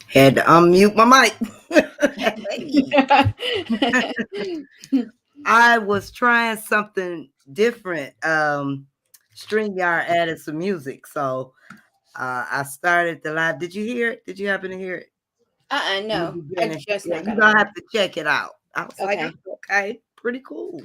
Had to unmute my mic. I was trying something different. StreamYard added some music, so I started the live. Did you hear it? Did you happen to hear it? In the No. I beginning? just Yeah, now you're got on gonna here. have to check it out. I was like, Okay. oh, okay, pretty cool.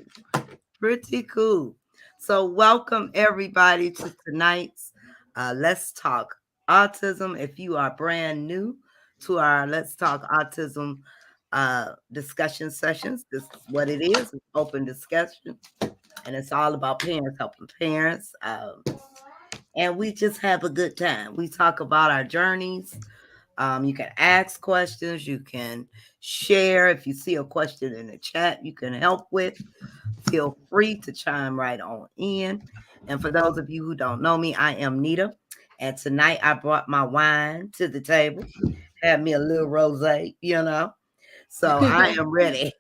Pretty cool. So, welcome everybody to tonight's Let's Talk Autism. If you are brand new to our Let's Talk Autism discussion sessions, this is what it is. It's open discussion, and it's all about parents helping parents. And we just have a good time. We talk about our journeys. You can ask questions. You can share. If you see a question in the chat, you can help with. Feel free to chime right on in. And for those of you who don't know me, I am Nita. And tonight I brought my wine to the table. Had me a little rosé. So I am ready.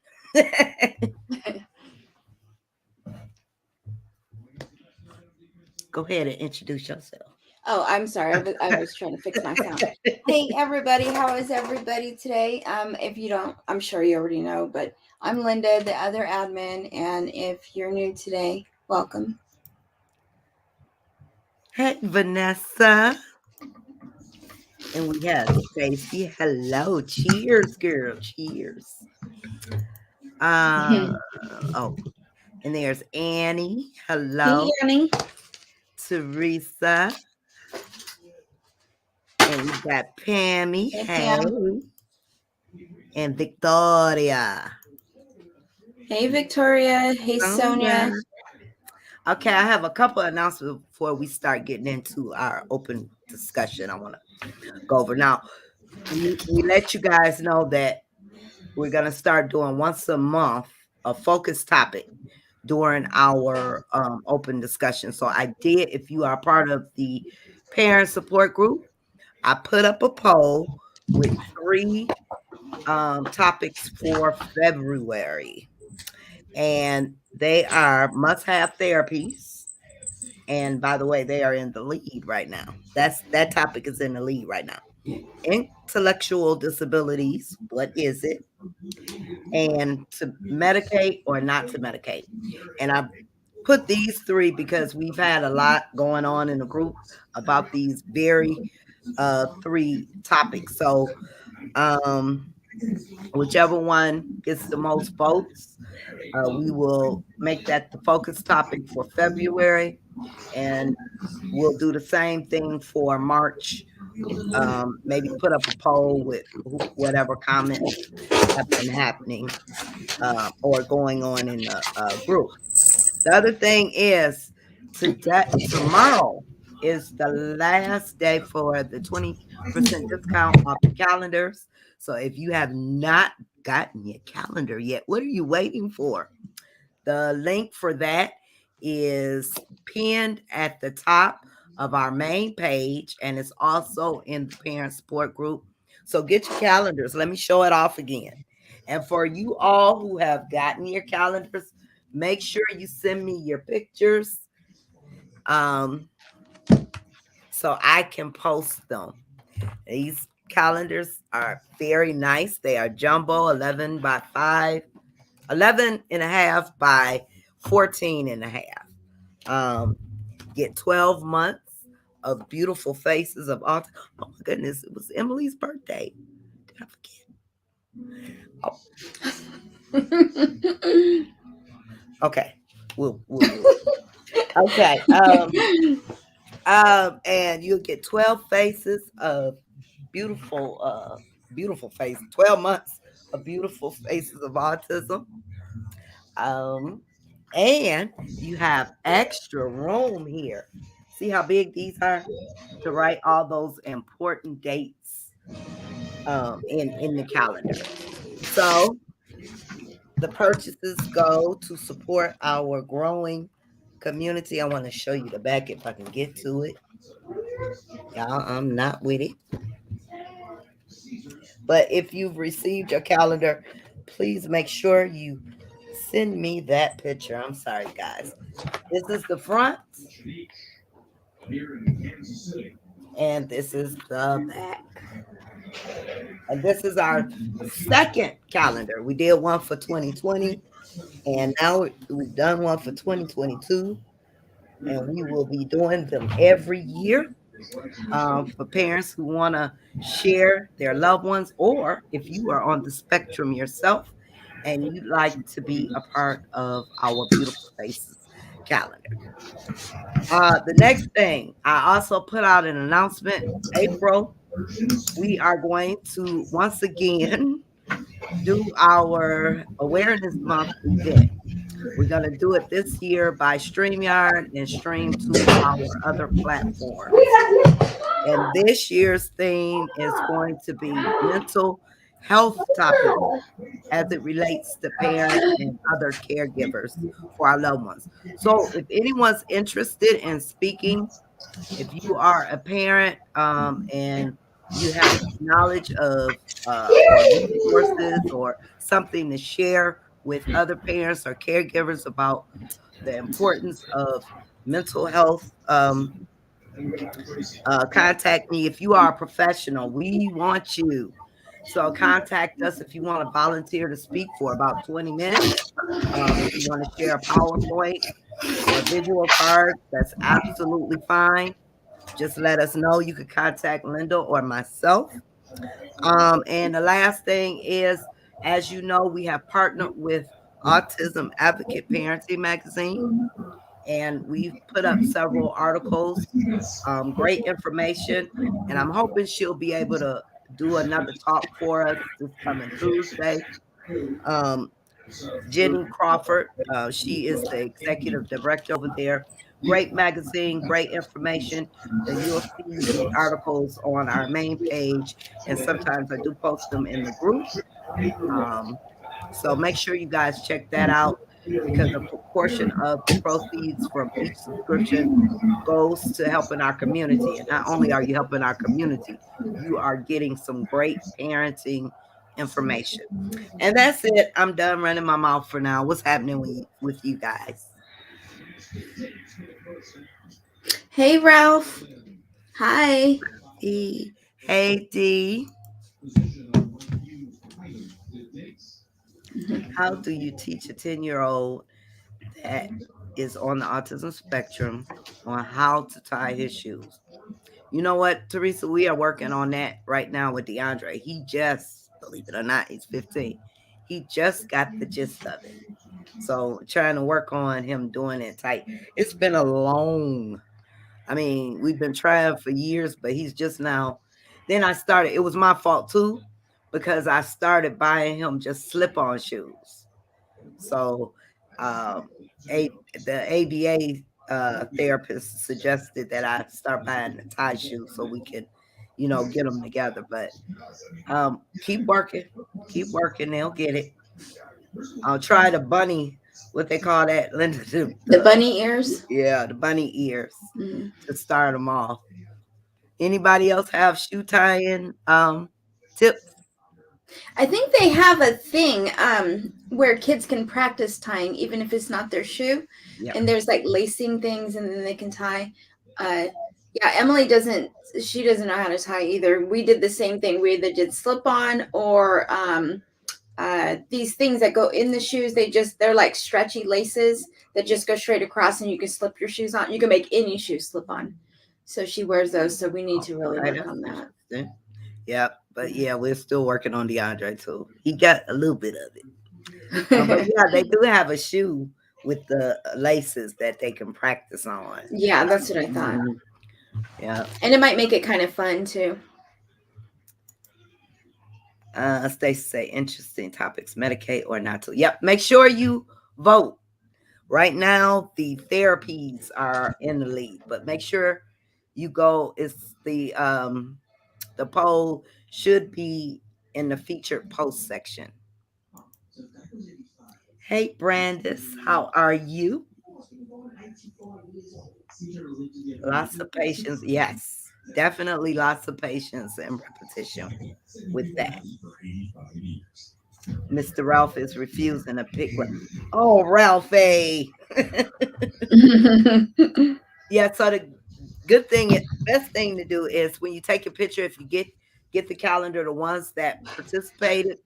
Go ahead and introduce yourself. Oh, I'm sorry. I was trying to fix my sound. Hey, everybody. How is everybody today? If you don't, I'm sure you already know, but I'm Linda, the other admin. And if you're new today, welcome. Hey, Vanessa. And we have Stacy. Hello. Cheers, girl. Cheers. Uh, oh, and there's Annie. Hey, Hello. Annie. Teresa. And we got Pammy. Hey, Hey. Pam. And Victoria. Hey, Victoria. Hey, Sonia. Okay, I have a couple of announcements before we start getting into our open discussion. I want to go over now. We let you guys know that we're going to start doing once a month a focus topic during our open discussion. So I did, if you are part of the parent support group, I put up a poll with 3 topics for February. And they are must have therapies. And by the way, they are in the lead right now. That topic is in the lead right now. Intellectual disabilities, what is it? And to medicate or not to medicate. And I put these 3 because we've had a lot going on in the group about these very 3 topics. So whichever one gets the most votes, we will make that the focus topic for February, and we'll do the same thing for March. Maybe put up a poll with whatever comments have been happening or going on in the group. The other thing is tomorrow is the last day for the 20% discount off the calendars. So if you have not gotten your calendar yet, what are you waiting for? The link for that is pinned at the top of our main page, and it's also in the parent support group. So get your calendars. Let me show it off again. And for you all who have gotten your calendars, make sure you send me your pictures um, so I can post them. These calendars are very nice. They are jumbo 11 by 5, 11 and a half by 14 and a half. Get 12 months of beautiful faces of autism. Oh my goodness, it was Emily's birthday. Did I forget? Oh. Okay. We'll. Okay. And you'll get 12 faces of beautiful faces, 12 months of beautiful faces of autism. Um, and you have extra room here. See how big these are to write all those important dates in the calendar. So the purchases go to support our growing community. I want to show you the back if I can get to it. Y'all, I'm not with it. But if you've received your calendar, please make sure you send me that picture. I'm sorry, guys. This is the front, and this is the back. And this is our second calendar. We did one for 2020, and now we've done one for 2022, and we will be doing them every year for parents who want to share their loved ones, or if you are on the spectrum yourself and you'd like to be a part of our Beautiful Faces calendar. The next thing, I also put out an announcement. April, we are going to once again do our Awareness Month event. We're going to do it this year by StreamYard and stream to our other platforms. And this year's theme is going to be mental health topics as it relates to parents and other caregivers for our loved ones. So, if anyone's interested in speaking, if you are a parent and you have knowledge of or resources or something to share with other parents or caregivers about the importance of mental health, contact me. If you are a professional, we want you. So contact us if you want to volunteer to speak for about 20 minutes. If you want to share a PowerPoint or visual card, that's absolutely fine. Just let us know. You can contact Linda or myself. And the last thing is, as you know, we have partnered with Autism Advocate Parenting Magazine, and we've put up several articles, great information, and I'm hoping she'll be able to do another talk for us this coming Tuesday. Um, Jenny Crawford, she is the executive director over there. Great magazine, great information. And you'll see the articles on our main page, and sometimes I do post them in the group. Um, so make sure you guys check that out because a proportion of the proceeds from each subscription goes to helping our community. And not only are you helping our community, you are getting some great parenting information. And that's it. I'm done running my mouth for now. What's happening with you guys? Hey, Ralph. Hi. E. Hey, D. How do you teach a 10-year-old that is on the autism spectrum on how to tie his shoes? You know what, Teresa? We are working on that right now with DeAndre. He just, believe it or not, he's 15. He just got the gist of it. So trying to work on him doing it tight. It's been a long, I mean, we've been trying for years, but he's just now. Then I started, it was my fault too, because I started buying him just slip on shoes. So um, the ABA therapist suggested that I start buying the tie shoes so we can, get them together. But keep working, they'll get it. I'll try the bunny, what they call that, Linda, The bunny ears. yeah, the bunny ears Mm. to start them off. Anybody else have shoe tying tips? I think they have a thing where kids can practice tying, even if it's not their shoe. Yeah. And there's like lacing things, and then they can tie. Uh, yeah, Emily doesn't. She doesn't know how to tie either. We did the same thing. We either did slip on or these things that go in the shoes. They're like stretchy laces that just go straight across, and you can slip your shoes on. You can make any shoe slip on. So she wears those. So we need to really Okay, work that's on that. interesting. Yeah, but yeah, we're still working on DeAndre too. He got a little bit of it. But yeah, they do have a shoe with the laces that they can practice on. Yeah, that's what I thought. Mhm. Yeah. And it might make it kind of fun too. Stacy say interesting topics, medicate or not to. Yep. Make sure you vote. Right now, the therapies are in the lead, but make sure you go. It's the poll should be in the featured post section. Hey, Brandis, how are you? Lots of patience. Yes, definitely lots of patience and repetition with that. Mr. Ralph is refusing to pick. Oh, Ralphie. Yeah, so the best thing to do is when you take a picture, if you get get the calendar, the ones that participated,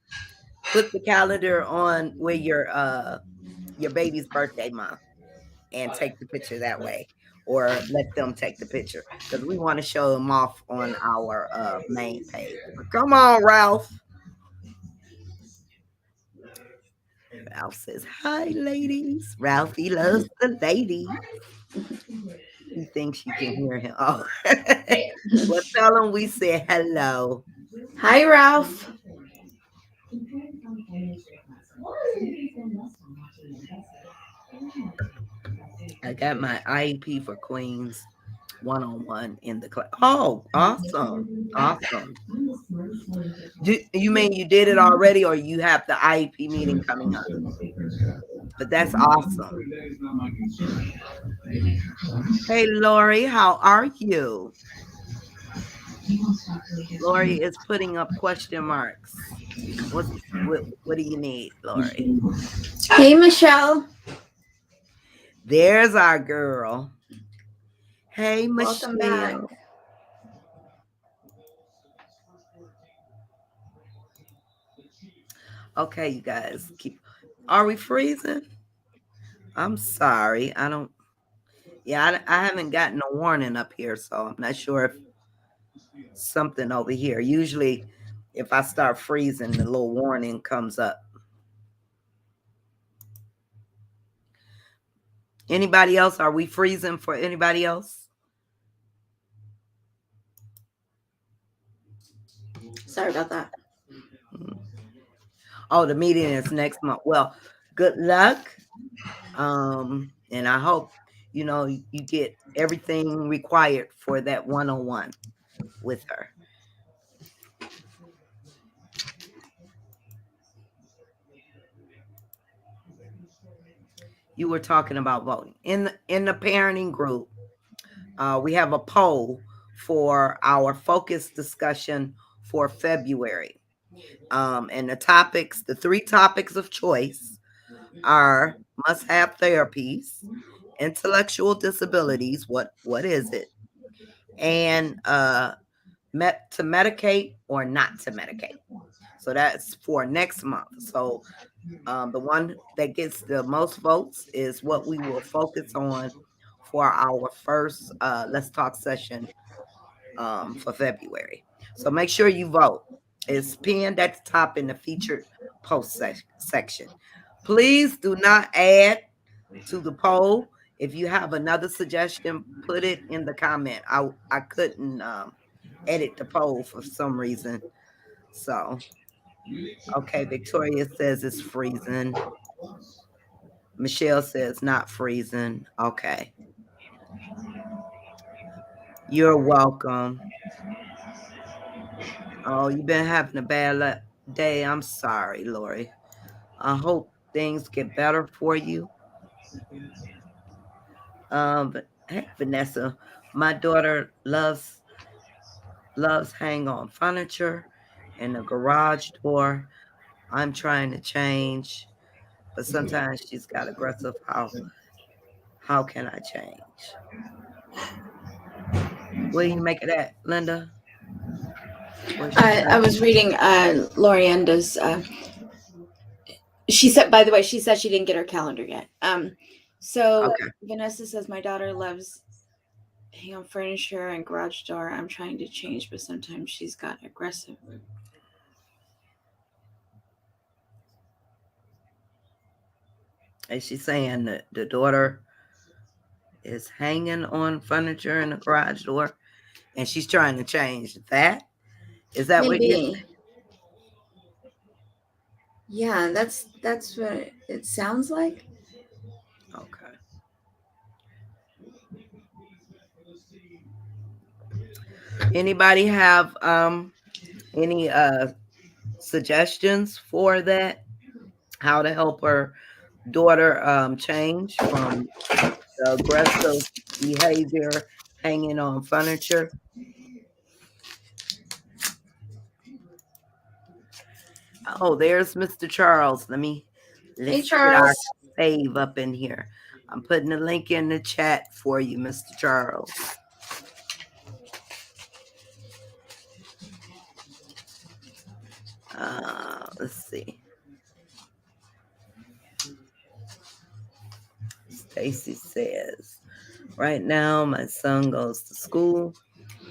put the calendar on where your baby's birthday month and take the picture that way, or let them take the picture because we want to show them off on our main page. But come on, Ralph. Ralph says, "Hi, ladies." Ralphie loves the ladies. He thinks you can hear him. Oh, well, tell him we said hello. Hi, Ralph. I got my IEP for Queens 1-on-1 in the class. Oh, awesome. Awesome. You mean you did it already or you have the IEP meeting coming up? But that's awesome. Hey, Lori, how are you? Lori is putting up question marks. What do you need, Lori? Hey, Michelle. There's our girl. Hey, Welcome back. Michelle. Okay, you guys. Are we freezing? I'm sorry. I don't. Yeah, I haven't gotten a warning up here, so I'm not sure if something over here. Usually, if I start freezing, the little warning comes up. Anybody else? Are we freezing for anybody else? Sorry about that. Oh, the meeting is next month. Well, good luck. And I hope you get everything required for that 1-on-1 with her. You were talking about voting in the parenting group. We have a poll for our focus discussion for February. And the 3 topics of choice are must-have therapies, intellectual disabilities, what is it? And to medicate or not to medicate. So that's for next month. So the one that gets the most votes is what we will focus on for our first Let's Talk session for February. So make sure you vote. It's pinned at the top in the featured post section. Please do not add to the poll. If you have another suggestion, put it in the comment. I couldn't edit the poll for some reason. So, okay, Victoria says it's freezing. Michelle says not freezing. Okay. You're welcome. Oh, you've been having a bad day. I'm sorry, Lori. I hope things get better for you. But hey, Vanessa, my daughter loves hang on furniture and the garage door. I'm trying to change, but sometimes she's got aggressive. How can I change? What do you make of that, Linda? I was reading Lorienda's. She said, by the way, she said she didn't get her calendar yet. So Okay. Vanessa says my daughter loves hang on furniture and garage door. I'm trying to change, but sometimes she's got aggressive. And she's saying that the daughter is hanging on furniture in the garage door, and she's trying to change that. Is that what you're saying? Maybe. Yeah, that's what it sounds like. Okay. Anybody have any suggestions for that? How to help her daughter change from the aggressive behavior hanging on furniture? Oh, there's Mr. Charles. Hey, Let's get our Charles. save up in here. I'm putting the link in the chat for you, Mr. Charles. Let's see. Stacy says, right now my son goes to school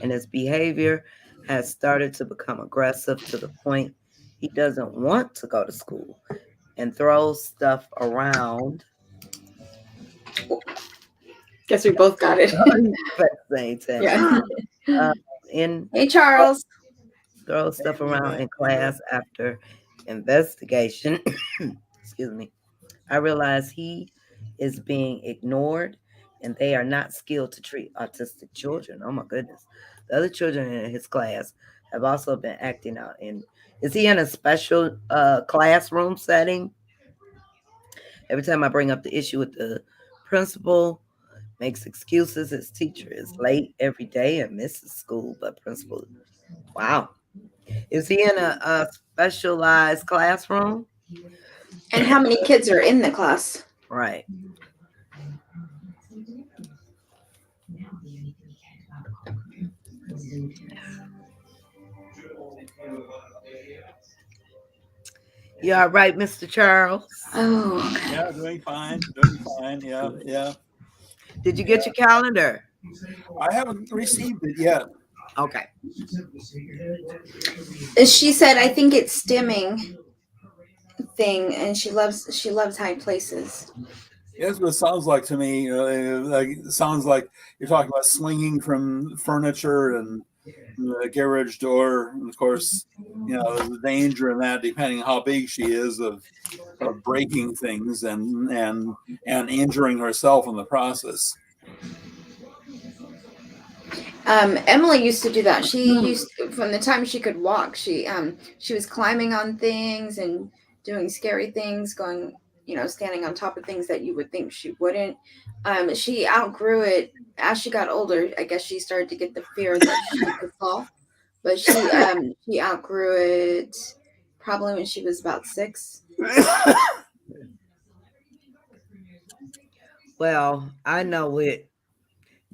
and his behavior has started to become aggressive to the point he doesn't want to go to school and throws stuff around Guess we both got it. at the same time. Yeah. In Hey, Charles. throw stuff around in class after investigation. Excuse me. I realize he is being ignored and they are not skilled to treat autistic children. Oh my goodness. The other children in his class have also been acting out in is he in a special classroom setting? Every time I bring up the issue with the principal, makes excuses. His teacher is late every day and misses school, but principal, wow. Is he in a specialized classroom? And how many kids are in the class? Right. You all right, Mr. Charles? Oh, okay. Yeah, doing fine. Doing fine. Yeah, yeah. Did you get your calendar? I haven't received it yet. Okay. She said, I think it's stimming thing, and she loves high places. That's what it sounds like to me. Like it sounds like you're talking about swinging from furniture and the garage door. And of course, there's a danger in that, depending on how big she is, of breaking things and injuring herself in the process. Emily used to do that. She used from the time she could walk. She was climbing on things and doing scary things, going standing on top of things that you would think she wouldn't. She outgrew it as she got older. I guess she started to get the fear that she could fall, but she outgrew it probably when she was about 6. Well, I know with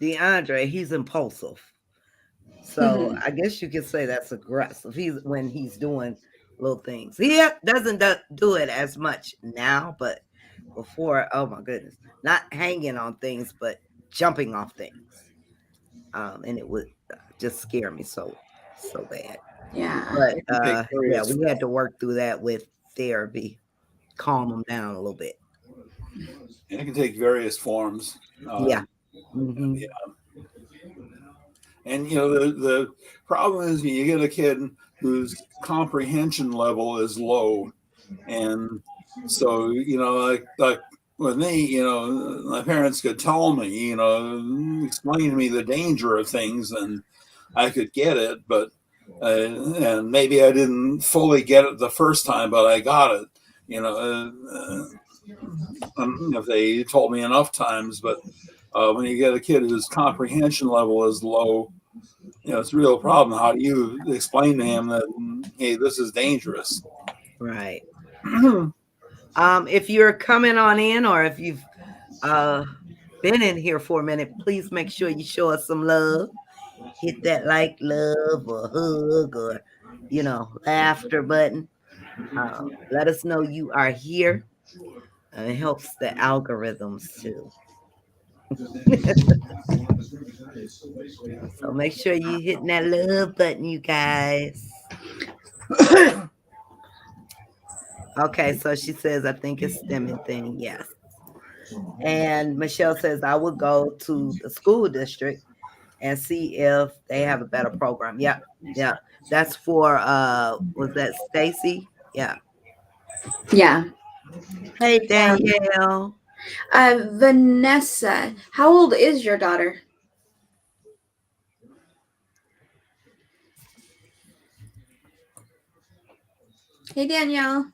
DeAndre, he's impulsive. So I guess you could say that's aggressive. He's when he's doing little things. He doesn't do it as much now, but before, oh my goodness, not hanging on things, but jumping off things. And it would just scare me so bad. Yeah. But yeah, Various we had to work through that with therapy, calm him down a little bit. It can take various forms. Yeah. Mm-hmm. Yeah. And the problem is you get a kid whose comprehension level is low, and so like with me, my parents could tell me, explain to me the danger of things, and I could get it, but and maybe I didn't fully get it the first time, but I got it, if they told me enough times. But when you get a kid whose comprehension level is low, it's a real problem. How do you explain to him that, hey, this is dangerous? Right. If you're coming on in, or if you've been in here for a minute, please make sure you show us some love. Hit that like, love, or hug, or laughter button. Let us know you are here. It helps the algorithms too. So make sure you hitting that love button, you guys. Okay, so she says, I think it's stemming thing. Yes. And Michelle says, I would go to the school district and see if they have a better program. Yeah. Yeah. That's for was that Stacy? Yeah. Yeah. Hey Danielle. Vanessa, how old is your daughter? Hey, Danielle.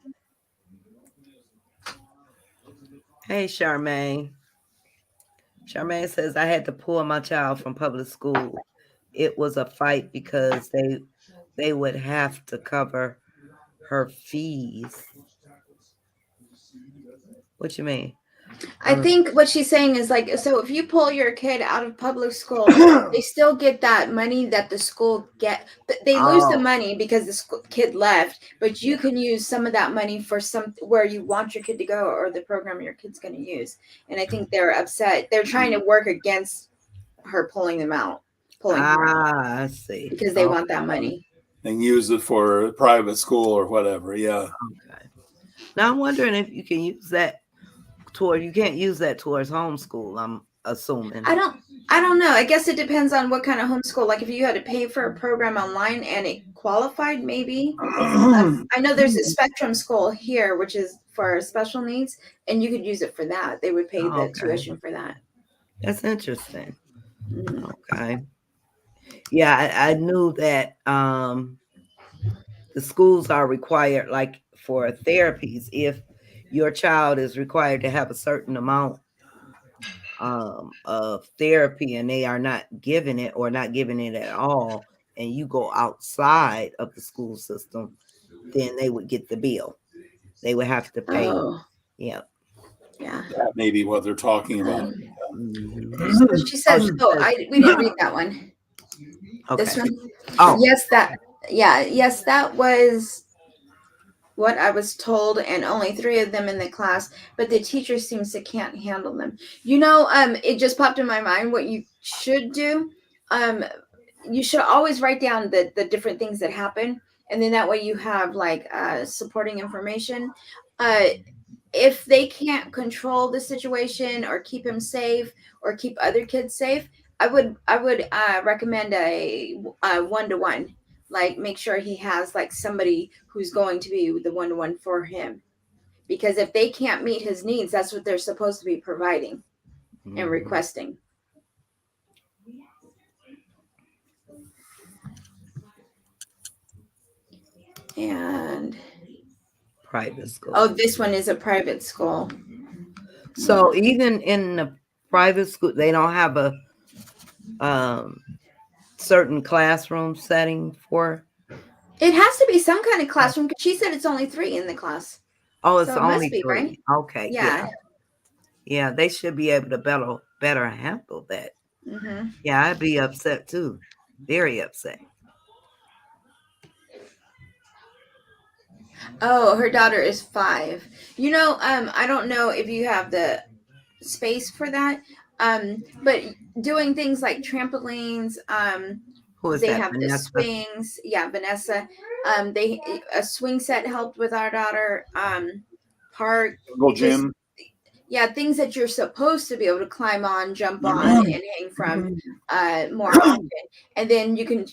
Hey Charmaine. Charmaine says, I had to pull my child from public school. It was a fight because they would have to cover her fees. What you mean? I think what she's saying is like, so if you pull your kid out of public school, they still get that money that the school get. They lose the money because the kid left, but you can use some of that money for some where you want your kid to go or the program your kid's going to use. And I think they're upset. They're trying to work against her pulling them out, pulling her out I see. because they want that money and use it for private school or whatever. Yeah. Okay. Now I'm wondering if you can use that you can't use that towards homeschool, I'm assuming. I don't know. I guess it depends on what kind of homeschool. Like if you had to pay for a program online and it qualified, maybe. I know there's a Spectrum school here, which is for special needs, and you could use it for that. They would pay the tuition for that. That's interesting. Okay. Yeah, I knew that the schools are required, like for therapies, if your child is required to have a certain amount of therapy and they are not giving it or not giving it at all, and you go outside of the school system, then they would get the bill. They would have to pay. Oh. Yeah. Yeah. That may be what they're talking about. So she says, we didn't read that one. Okay. This one? Oh. Yes, that was what I was told, and only 3 of them in the class, but the teacher seems to can't handle them. It just popped in my mind what you should do. You should always write down the different things that happen, and then that way you have like supporting information. If they can't control the situation or keep him safe or keep other kids safe, I would recommend a 1-to-1. Like make sure he has like somebody who's going to be the 1-to-1 for him, because if they can't meet his needs, that's what they're supposed to be providing and requesting. And private school. Oh, this one is a private school. So even in the private school, they don't have a certain classroom setting for. It has to be some kind of classroom because she said it's only 3 in the class. Oh, it's So it only must be, 3. right? Okay. Yeah. Yeah, they should be able to better handle that. Mm-hmm. Yeah, I'd be upset too. Very upset. Oh, her daughter is 5. I don't know if you have the space for that. But doing things like trampolines, Who is they that? have Vanessa? the swings. Yeah, Vanessa. A swing set helped with our daughter. Park. Gym. Yeah, things that you're supposed to be able to climb on, jump on, and hang from more often. And then you can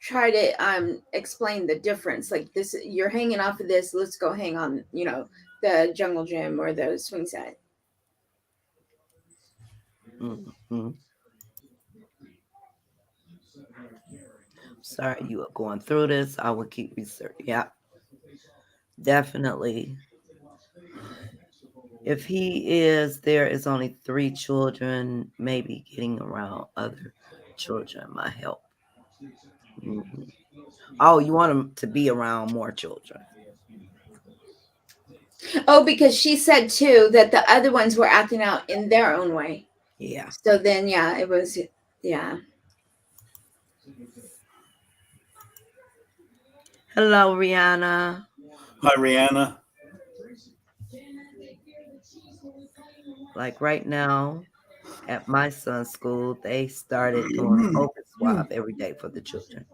try to explain the difference. Like this, you're hanging off of this. Let's go hang on, the jungle gym or the swing set. Mm-hmm. Sorry, you are going through this. I will keep research. Yeah, definitely. If there is only 3 children, maybe getting around other children might help. Mm-hmm. Oh, you want them to be around more children. Oh, because she said too that the other ones were acting out in their own way. Yeah. So then, yeah, it was, yeah. Hello, Rihanna. Hi, Rihanna. Like right now, at my son's school, they started doing COVID swab every day for the children.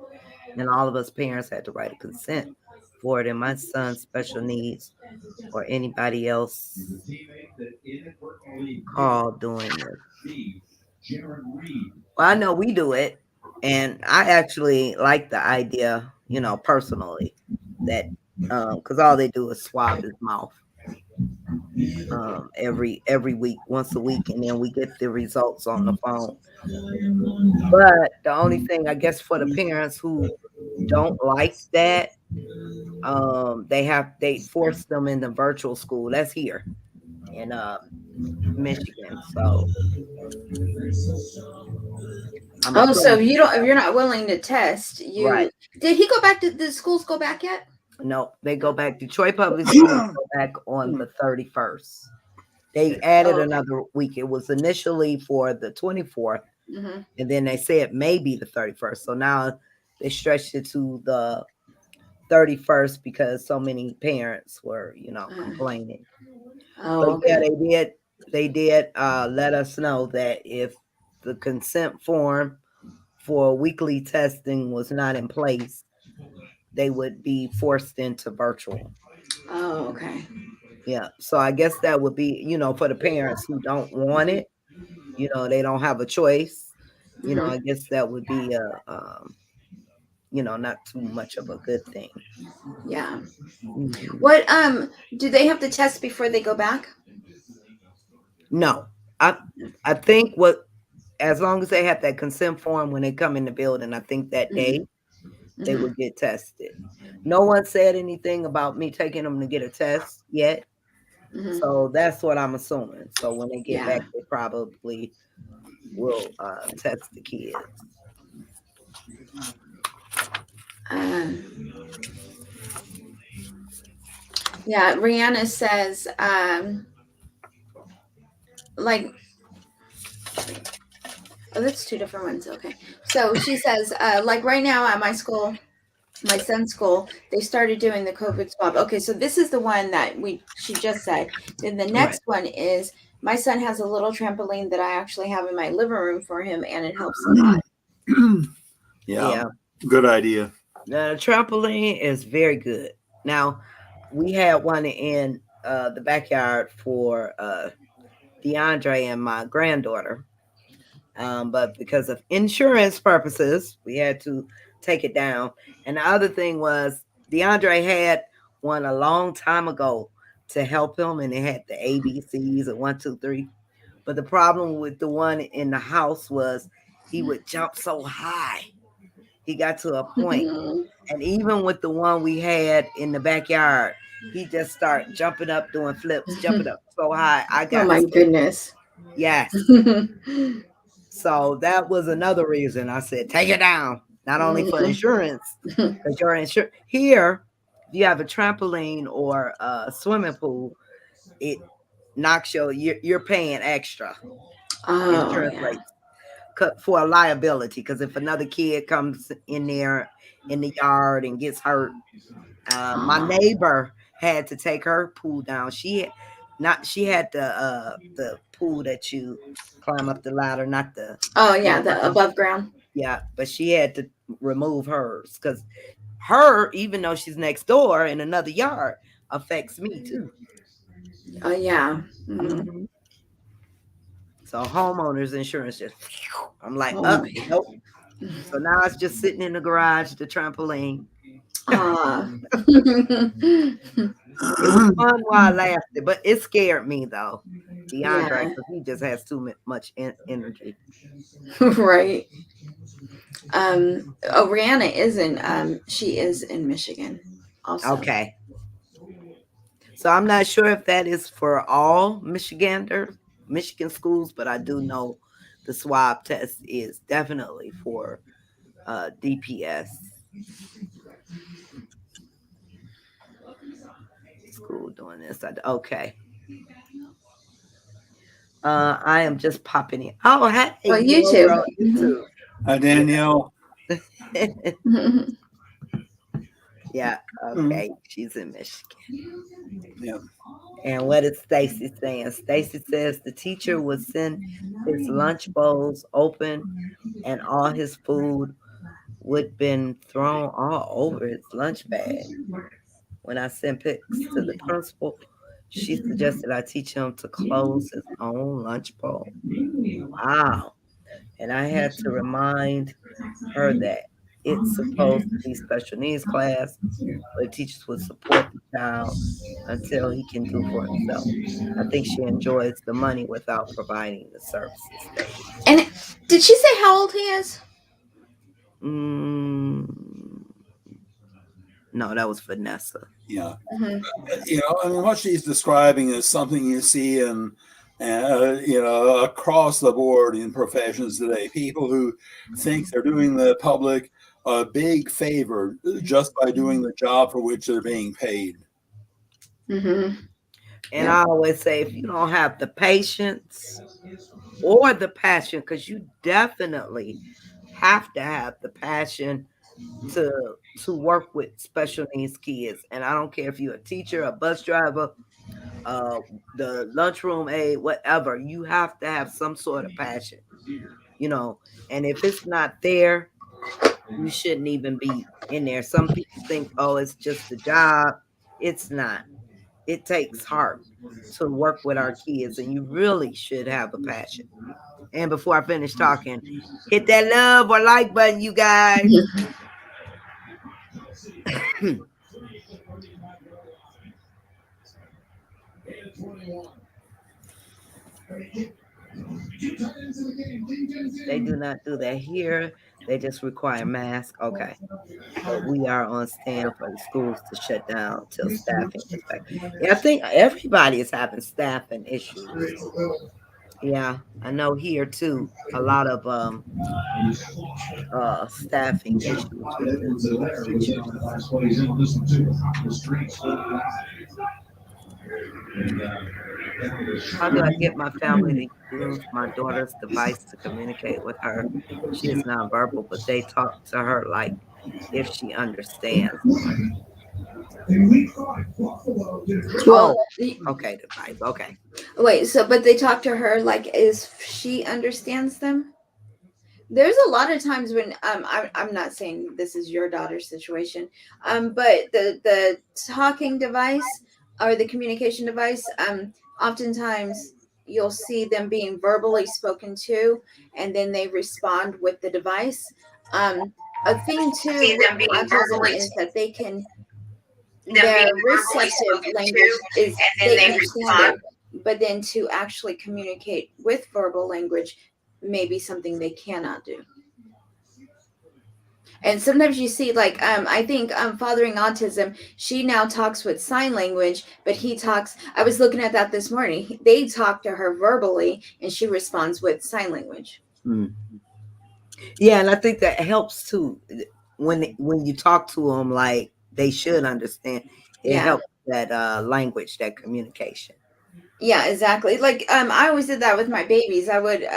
And all of us parents had to write a consent for it. And my son's special needs or anybody else called doing this. Well, I know we do it. And I actually like the idea, personally, that because all they do is swab his mouth every week, once a week, and then we get the results on the phone. But the only thing, I guess, for the parents who don't like that, they force them in the virtual school. That's here in Michigan. So so if you're not willing to test, right. Did he go back to the schools go back yet? No, they go back. Detroit Public Schools go back on the 31st. They added Oh, okay. another week. It was initially for the 24th, Mm-hmm. and then they said maybe the 31st. So now they stretched it to the 31st because so many parents were, complaining. But Oh, yeah, okay. they did let us know that if the consent form for weekly testing was not in place, they would be forced into virtual. Oh, okay. Yeah. So I guess that would be, for the parents who don't want it, they don't have a choice. Mm-hmm. I guess that would be not too much of a good thing. Yeah. Hmm. What do they have to test before they go back? No, I think what as long as they have that consent form when they come in the building, I think that Mm-hmm. day they Mm-hmm. would get tested. No one said anything about me taking them to get a test yet, Mm-hmm. so that's what I'm assuming. So when they get Yeah. back, they probably will test the kids. Um, yeah. Rihanna says, like, oh, that's two different ones. Okay. So she says, like right now at my school, my son's school, they started doing the COVID swab. Okay, so this is the one that she just said. Then the Right. next one is my son has a little trampoline that I actually have in my living room for him, and it helps a lot. Yeah, Yeah. good idea. The trampoline is very good. Now, we had one in the backyard for DeAndre and my granddaughter. But because of insurance purposes, we had to take it down. And the other thing was DeAndre had one a long time ago to help him, and it had the ABCs of 1, 2, 3. But the problem with the one in the house was he would jump so high. He got to a point, and even with the one we had in the backyard, he just started jumping up, doing flips, jumping up so high. I Oh got my scared. goodness. Yes. So that was another reason I said, take it down. Not only for insurance, because your insurance here, if you have a trampoline or a swimming pool, it knocks you're paying extra Oh insurance yeah. rates for a liability. Because if another kid comes in there in the yard and gets hurt, my Oh. neighbor had to take her pool down. She had the pool that you climb up the ladder, not the Oh yeah, the normal. above ground. Yeah, but she had to remove hers because her, even though she's next door in another yard, affects me too. Oh yeah. Mm-hmm. Hmm. So homeowners insurance just, I'm like, Oh up, my. nope. So now it's just sitting in the garage, the trampoline. Ah. It was fun while it lasted, but it scared me though, DeAndre, Yeah. because he just has too much energy. Right. Oh, Rihanna isn't. She is in Michigan, also. Okay, so I'm not sure if that is for all Michigan schools, but I do know the swab test is definitely for DPS school doing this. Okay. I am just popping in. Oh, hey, Well, you're YouTube. on YouTube. Hi, Danielle. Mhm. Yeah, Mm, okay. She's in Michigan. yeah. And what is Stacy saying? Stacy says the teacher would send his lunch bowls open and all his food would been thrown all over his lunch bag. When I sent pics to the principal, she suggested I teach him to close his own lunch bowl. Wow. And I had to remind her that it's supposed to be special needs class where teachers would support the child until he can do for himself. I think she enjoys the money without providing the services they need. And did she say how old he is? Mm, no, that was Vanessa. Yeah. Mm-hmm. I mean, what she's describing is something you see in, across the board in professions today. People who think they're doing the public a big favor just by doing the job for which they're being paid. Mm-hmm. And I always say, if you don't have the patience or the passion, because you definitely have to have the passion to work with special needs kids. And I don't care if you're a teacher, a bus driver, uh, the lunchroom aide, whatever. You have to have some sort of passion, you know. And if it's not there, you shouldn't even be in there. Some people think, oh, it's just a job. It's not. It takes heart to work with our kids, and you really should have a passion. And before I finish talking, hit that love or like button, you guys. They do not do that here. They just require masks. Okay. But we are on stand for the schools to shut down till staffing gets back. Yeah, I think everybody is having staffing issues. Yeah, I know here too. A lot of staffing issues with the teachers. How do I get my family to use my daughter's device to communicate with her? She is nonverbal, but they talk to her like if she understands them. Well, Oh, okay, device. Okay. wait, so but they talk to her like as she understands them? There's a lot of times when I'm not saying this is your daughter's situation, but the talking device or the communication device, oftentimes you'll see them being verbally spoken to, and then they respond with the device. A thing too with autism is that their receptive language is they understand it, but then to actually communicate with verbal language may be something they cannot do. And sometimes you see like I think fathering autism, she now talks with sign language, but he talks, I was looking at that this morning, they talk to her verbally and she responds with sign language. Mm. Yeah, and I think that helps too. When you talk to them like they should understand, it Yeah. helps that language, that communication. Yeah, exactly. Like I always did that with my babies. I would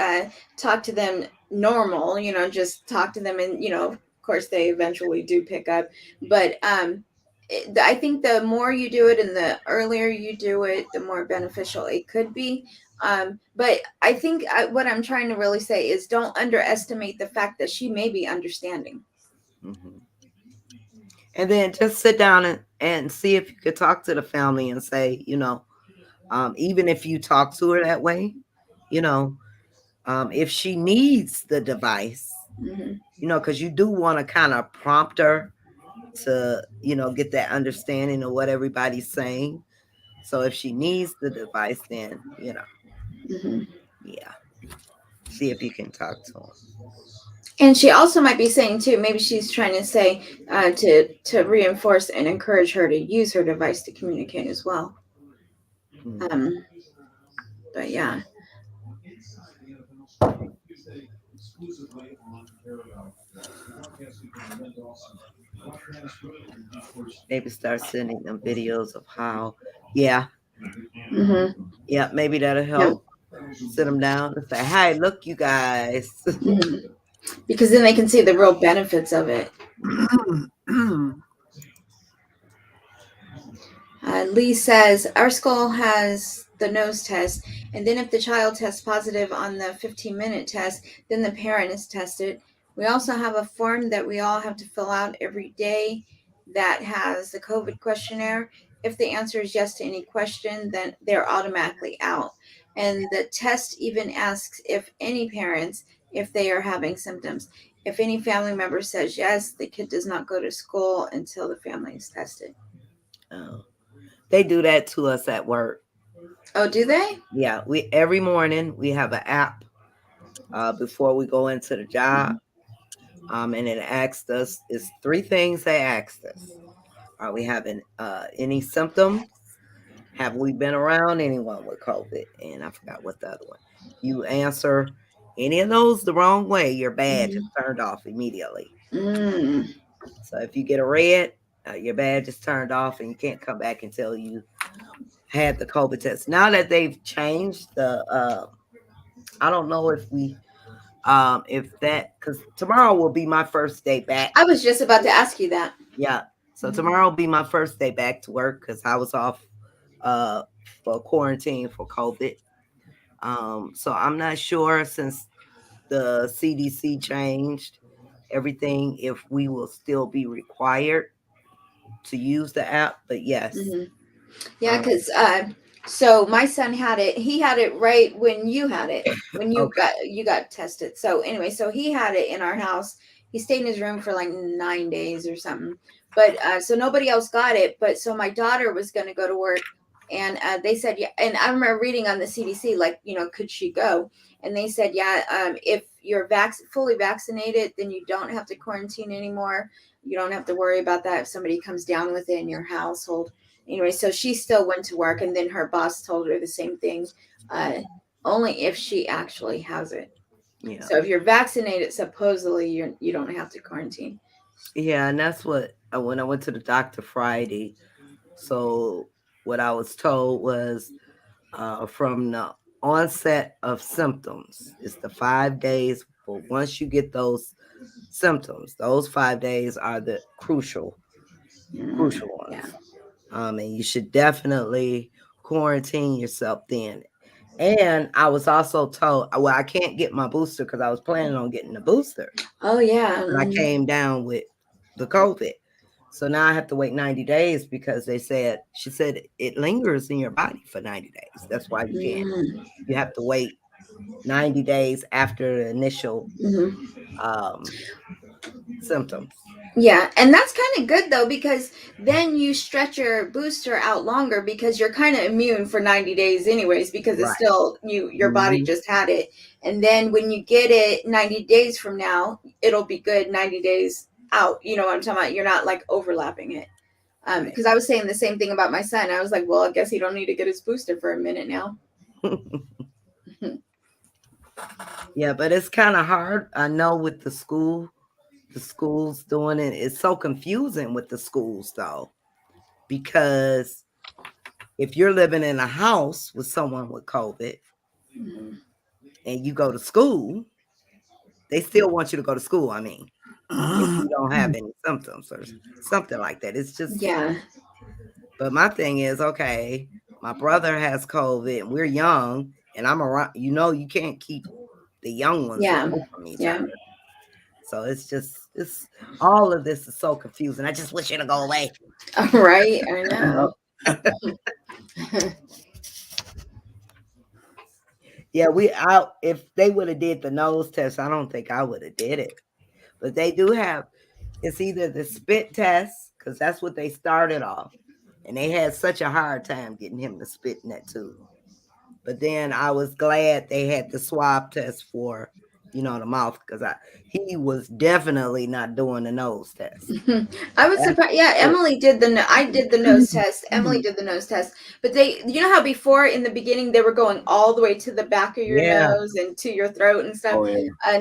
talk to them normal, just talk to them, and of course they eventually do pick up. But I think the more you do it and the earlier you do it, the more beneficial it could be. But I think what I'm trying to really say is don't underestimate the fact that she may be understanding. Hmm. And then just sit down and see if you could talk to the family and say, even if you talk to her that way, you know, if she needs the device, Hmm. because you do want to kind of prompt her to, get that understanding of what everybody's saying. So if she needs the device, then, Hmm. yeah, see if you can talk to them. And she also might be saying too, maybe she's trying to say to reinforce and encourage her to use her device to communicate as well. Mm. Um, but yeah, Maybe start sending them videos of how, yeah, hmm, yeah, maybe that'll yeah, help. Sit them down and say, "Hey, look, you guys." hmm, because then they can see the real benefits of it. Lee says our school has the nose test, and then if the child tests positive on the 15-minute test, then the parent is tested. We also have a form that we all have to fill out every day that has the COVID questionnaire. If the answer is yes to any question, then they're automatically out. And the test even asks if any parents, if they are having symptoms. If any family member says yes, the kid does not go to school until the family is tested. Oh, they do that to us at work. Oh, do they? Yeah, we every morning we have an app before we go into the job, and it asks us. It's three things they asked us: Are we having any symptoms? Have we been around anyone with COVID? And I forgot what the other one. You answer any of those the wrong way, your badge is Mhm. turned off immediately. Mm. So if you get a red, your badge is turned off, and you can't come back until you had the COVID test. Now that they've changed I don't know if that, because tomorrow will be my first day back. I was just about to ask you that. Yeah. So tomorrow will be my first day back to work because I was off uh for quarantine for COVID. So I'm not sure since the CDC changed everything if we will still be required to use the app. But yes. Yeah, because so my son had it. He had it right when you had it, when Okay. you got tested. So anyway, so he had it in our house. He stayed in his room for like 9 days or something. But so nobody else got it. But so my daughter was going to go to work, and they said yeah. And I remember reading on the CDC, like, could she go? And they said yeah. If you're fully vaccinated, then you don't have to quarantine anymore. You don't have to worry about that if somebody comes down with it in your household. Anyway, so she still went to work, and then her boss told her the same thing, only if she actually has it. Yeah. So if you're vaccinated, supposedly you don't have to quarantine. Yeah, and that's what when I went to the doctor Friday. So what I was told was from the onset of symptoms, it's the 5 days. But once you get those symptoms, those 5 days are the crucial Yeah. ones. And you should definitely quarantine yourself then. And I was also told, well, I can't get my booster because I was planning on getting the booster. Oh yeah. But I came down with the COVID. So now I have to wait 90 days because she said it lingers in your body for 90 days. That's why you have to wait 90 days after the initial symptoms. Yeah, and that's kind of good though, because then you stretch your booster out longer because you're kind of immune for 90 days anyways, because it's Right. still your body just had it. And then when you get it 90 days from now, it'll be good 90 days out. You know what I'm talking about? You're not like overlapping it. Because I was saying the same thing about my son. I was like, well, I guess he don't need to get his booster for a minute now. Yeah, but it's kind of hard. I know with the schools doing it. It's so confusing with the schools though, because if you're living in a house with someone with COVID and you go to school, they still want you to go to school. I mean, if you don't have any symptoms or something like that. It's just, Yeah. But my thing is, okay, my brother has COVID and we're young and I'm around, you can't keep the young ones away from each other. So it's all of this is so confusing. I just wish it to go away. Right, I know. Yeah, if they would have did the nose test, I don't think I would have did it. But they do have, it's either the spit test, because that's what they started off. And they had such a hard time getting him to spit in that tube. But then I was glad they had the swab test for, the mouth, because he was definitely not doing the nose test. I was surprised. Yeah, Emily did I did the nose test. Emily did the nose test. But you know how before in the beginning they were going all the way to the back of your nose and to your throat and stuff.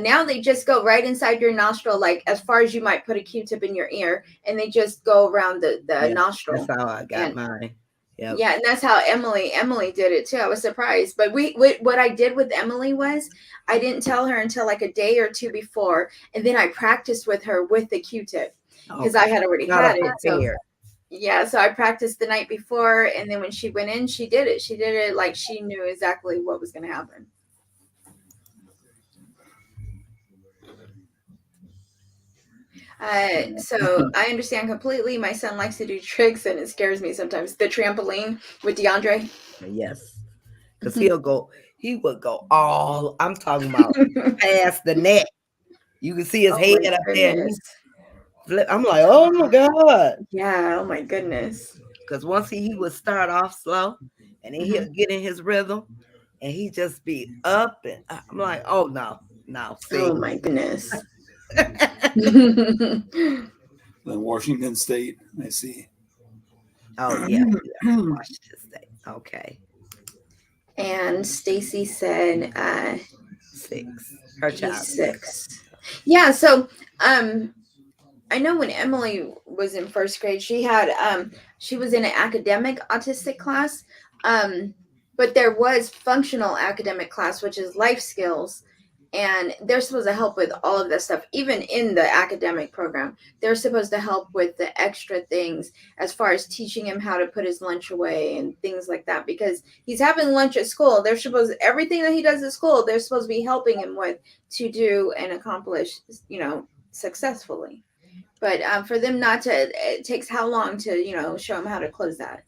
Now they just go right inside your nostril, like as far as you might put a Q-tip in your ear, and they just go around the nostril. That's how I got mine. Yep. Yeah, and that's how Emily did it too. I was surprised. But what I did with Emily was I didn't tell her until like a day or two before, and then I practiced with her with the Q-tip because I had already had it. So, yeah, so I practiced the night before, and then when she went in, she did it. She did it like she knew exactly what was going to happen. So I understand completely. My son likes to do tricks, and it scares me sometimes. The trampoline with DeAndre. Yes, because he would go all. I'm talking about past the net. You can see his head up there. I'm like, oh my god. Yeah. Oh my goodness. Because once he would start off slow, and then he'll get in his rhythm, and he just be up, and I'm like, oh no. See. Oh my goodness. Washington State, I see. Oh yeah, Washington State. Okay. And Stacy said 6. Her child 6. Yeah, so I know when Emily was in first grade, she had she was in an academic autistic class. But there was functional academic class, which is life skills, and they're supposed to help with all of this stuff. Even in the academic program, they're supposed to help with the extra things as far as teaching him how to put his lunch away and things like that, because he's having lunch at school. They're supposed, everything that he does at school, they're supposed to be helping him with to do and accomplish, successfully. But for them not to, it takes how long to show him how to close that,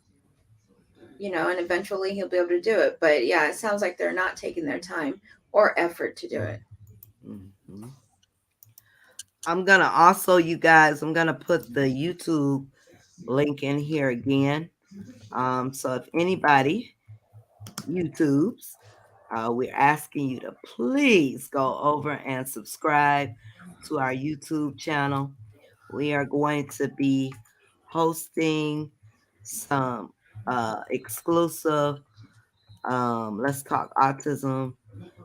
and eventually he'll be able to do it. But yeah, it sounds like they're not taking their time or effort to do it. Mm-hmm. I'm gonna also, you guys, I'm gonna put the YouTube link in here again. So if anybody YouTubes, we're asking you to please go over and subscribe to our YouTube channel. We are going to be hosting some exclusive Let's Talk Autism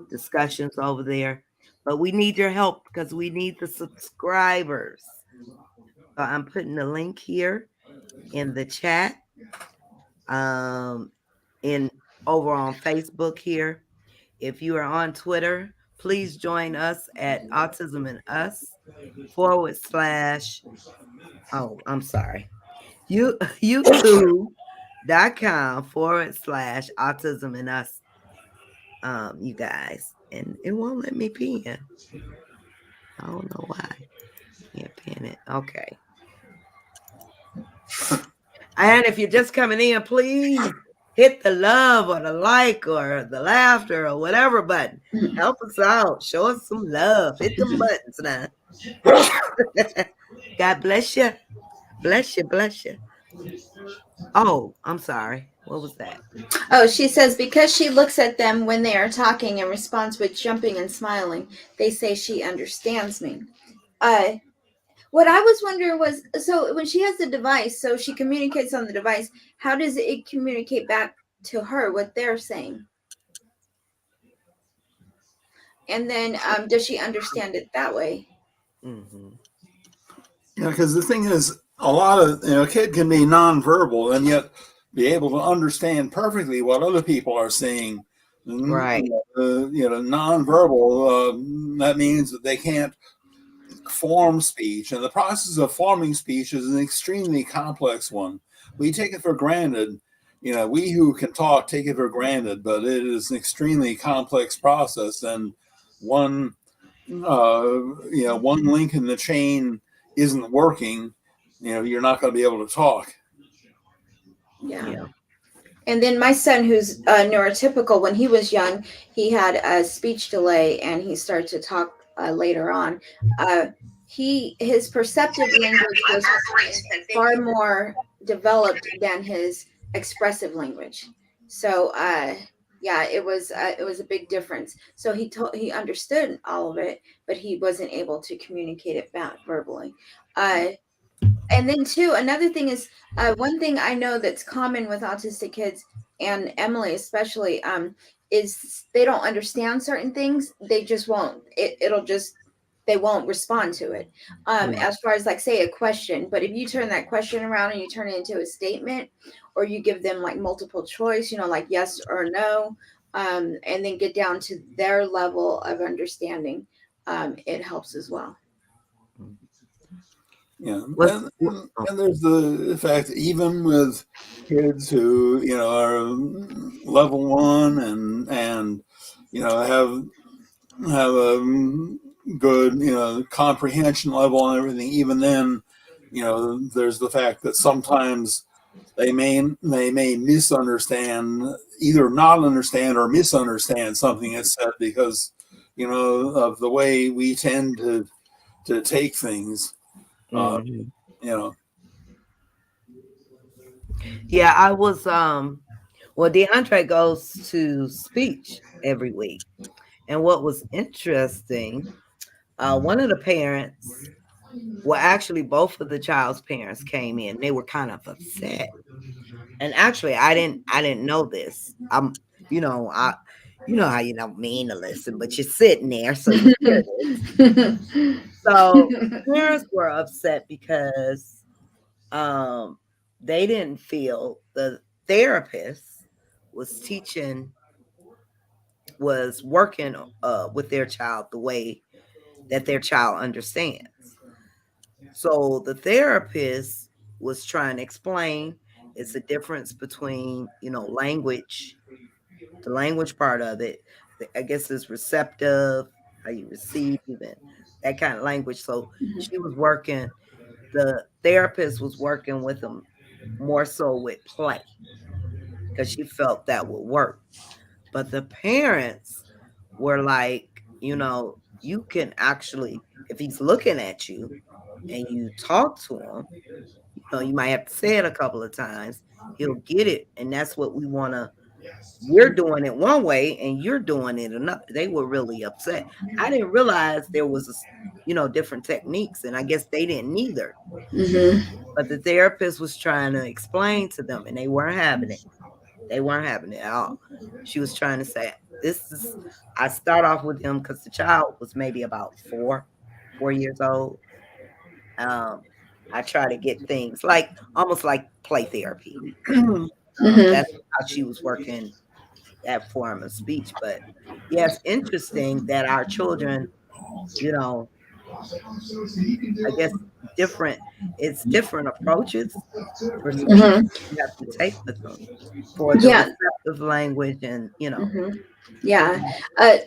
discussions over there. But we need your help because we need the subscribers. So I'm putting the link here in the chat. In over on Facebook here. If you are on Twitter, please join us at Autism and Us / I'm sorry. YouTube.com / Autism and Us. You guys. And it won't let me pin. I don't know why. Can't pin it. Okay. And if you're just coming in, please hit the love or the like or the laughter or whatever button. Help us out. Show us some love. Hit the buttons now. God bless you. Bless you. Bless you. Oh, I'm sorry. What was that? Oh, she says because she looks at them when they are talking and responds with jumping and smiling, they say she understands me. What I was wondering was, so when she has the device, so she communicates on the device, how does it communicate back to her what they're saying? And then does she understand it that way? Mm-hmm. Yeah, because the thing is, a lot of a kid can be nonverbal and yet be able to understand perfectly what other people are saying. Right. Nonverbal, that means that they can't form speech, and the process of forming speech is an extremely complex one. We take it for granted. We who can talk take it for granted, but it is an extremely complex process, and one one link in the chain isn't working, you're not going to be able to talk. Yeah. And then my son, who's neurotypical, when he was young, he had a speech delay, and he started to talk later on. His perceptive language was far more developed than his expressive language. So yeah, it was a big difference. So he understood all of it, but he wasn't able to communicate it back verbally. And then too, another thing is, one thing I know that's common with autistic kids, and Emily especially, is they don't understand certain things. They just won't. It'll just, they won't respond to it. As far as like say a question, but if you turn that question around and you turn it into a statement, or you give them like multiple choice, like yes or no, and then get down to their level of understanding, it helps as well. Yeah, and there's the fact that even with kids who are level 1 and have a good comprehension level and everything, even then there's the fact that sometimes they may misunderstand, either not understand or misunderstand something that's said because of the way we tend to take things. Mm-hmm. Yeah, I was well, DeAndre goes to speech every week. And what was interesting, one of the parents, well, actually both of the child's parents came in. They were kind of upset. And actually I didn't know this. You know, I how you don't mean to listen, but you're sitting there, so you hear this. So parents were upset because they didn't feel the therapist was teaching, was working with their child the way that their child understands. So the therapist was trying to explain it's a difference between, language, the language part of it. I guess is receptive, how you receive and that kind of language. So she was working, the therapist was working with them more so with play because she felt that would work. But the parents were like, you can actually, if he's looking at you and you talk to him, you might have to say it a couple of times, he'll get it. And that's what we want to, we're doing it one way and you're doing it another. They were really upset. I didn't realize there was, different techniques, and I guess they didn't either. But the therapist was trying to explain to them, and they weren't having it. They weren't having it at all. She was trying to say, this is, I start off with them because the child was maybe about 4 years old. I try to get things like almost like play therapy. That's how she was working that form of speech. But yeah, it's interesting that our children, you know, I guess different, it's different approaches for speech you have to take with them for the Yeah. receptive language and, Yeah.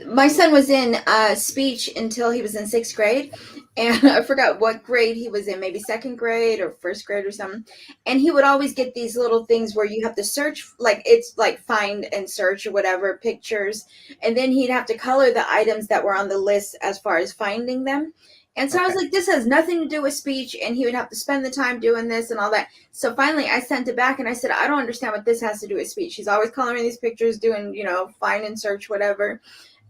My son was in speech until he was in 6th grade. And I forgot what grade he was in, maybe 2nd grade or 1st grade or something. And he would always get these little things where you have to search, like it's like find and search or whatever, pictures. And then he'd have to color the items that were on the list as far as finding them. And so I was Okay. like, this has nothing to do with speech. And he would have to spend the time doing this and all that. So finally I sent it back and I said, I don't understand what this has to do with speech. He's always coloring these pictures, doing, find and search, whatever.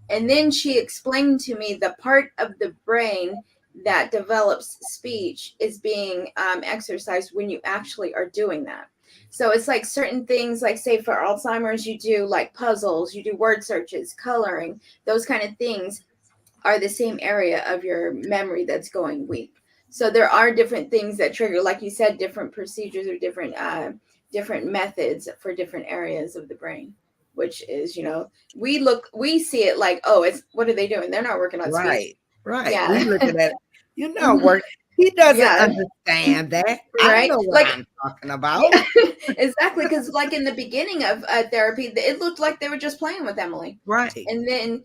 And then she explained to me the part of the brain that develops speech is being exercised when you actually are doing that. So it's like certain things, like say for Alzheimer's, you do like puzzles, you do word searches, coloring, those kind of things are the same area of your memory that's going weak. So there are different things that trigger, like you said, different procedures or different methods for different areas of the brain. Which is, we see it like, oh, it's what are they doing? They're not working on speech. Right. Right. Yeah. We look at it, work. He doesn't Yeah. understand that. I Right. know what Like, I'm talking about. yeah, exactly. Because like in the beginning of therapy, it looked like they were just playing with Emily. Right. And then,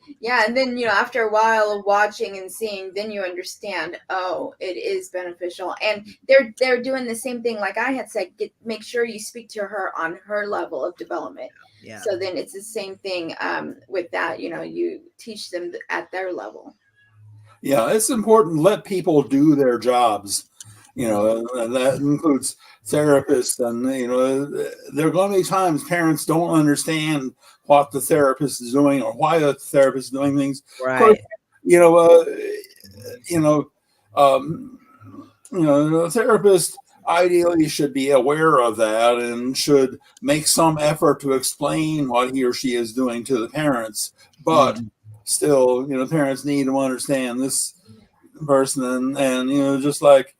after a while of watching and seeing, then you understand, oh, it is beneficial. And they're doing the same thing. Like I had said, make sure you speak to her on her level of development. Yeah. So then it's the same thing with that, you teach them at their level. Yeah, it's important to let people do their jobs, and that includes therapists. And, there are going to be times parents don't understand what the therapist is doing or why the therapist is doing things. Of course, Right. The therapist ideally should be aware of that and should make some effort to explain what he or she is doing to the parents. But still, parents need to understand this person, and just like,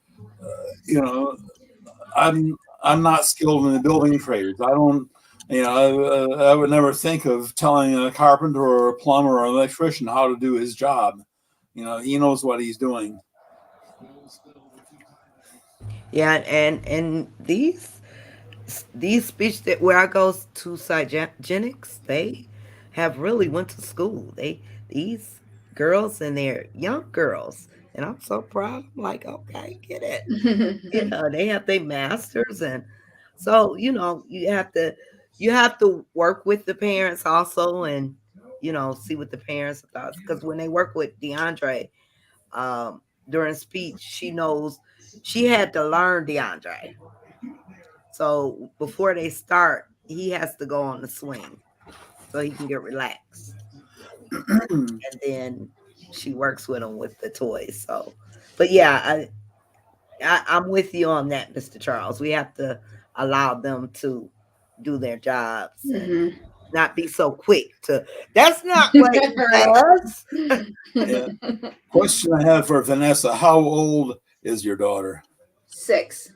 I'm not skilled in the building trades. I don't, I would never think of telling a carpenter or a plumber or an electrician how to do his job. He knows what he's doing. Yeah, and these speech that where I go to Cygenics, they have really went to school. These girls and they're young girls, and I'm so proud. I'm like, okay, get it. They have their masters, and so you have to work with the parents also, and see what the parents thoughts, because when they work with DeAndre during speech, she had to learn DeAndre. So before they start, he has to go on the swing so he can get relaxed. And then she works with him with the toys. So, but yeah, I'm with you on that, Mr. Charles. We have to allow them to do their jobs and not be so quick to. That's not what he does. Yeah. Question I have for Vanessa: how old is your daughter? 6.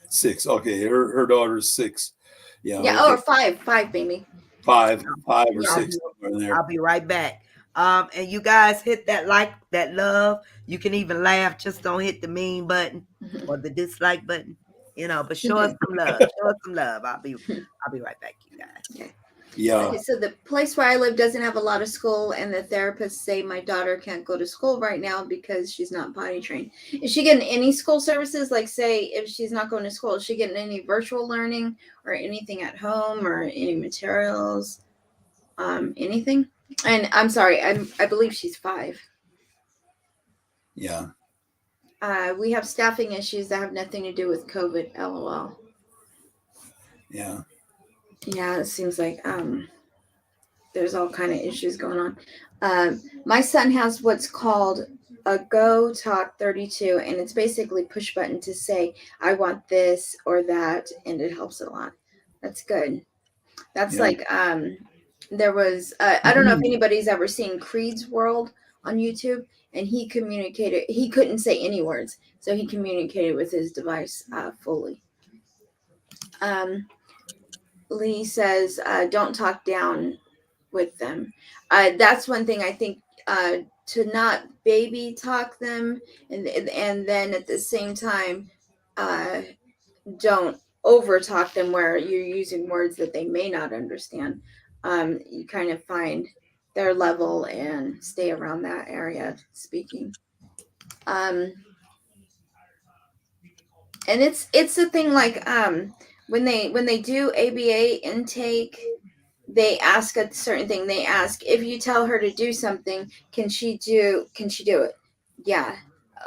6. Okay, her daughter's 6. Yeah. Yeah. Okay. Or 5, baby. five or Yeah. six somewhere in there. I'll be right back. And you guys hit that like, that love. You can even laugh. Just don't hit the mean button or the dislike button. But show us some love. Show us some love. I'll be right back, you guys. Okay. Yeah. Okay, so the place where I live doesn't have a lot of school, and the therapists say my daughter can't go to school right now because she's not potty trained. Is she getting any school services? Like, say, if she's not going to school, is she getting any virtual learning or anything at home or any materials? Anything? And I'm sorry, I believe she's 5. Yeah. We have staffing issues that have nothing to do with COVID. LOL. Yeah. Yeah, it seems like there's all kind of issues going on. My son has what's called a Go Talk 32, and it's basically push button to say I want this or that, and it helps a lot. That's good. That's like there was I don't know if anybody's ever seen Creed's World on YouTube, and he communicated. He couldn't say any words, so he communicated with his device fully. Lee says, "Don't talk down with them." That's one thing I think, to not baby talk them, and then at the same time, don't over talk them where you're using words that they may not understand. You kind of find their level and stay around that area speaking. And it's a thing like when they do ABA intake, they ask a certain thing. They ask, if you tell her to do something, can she do it? Yeah.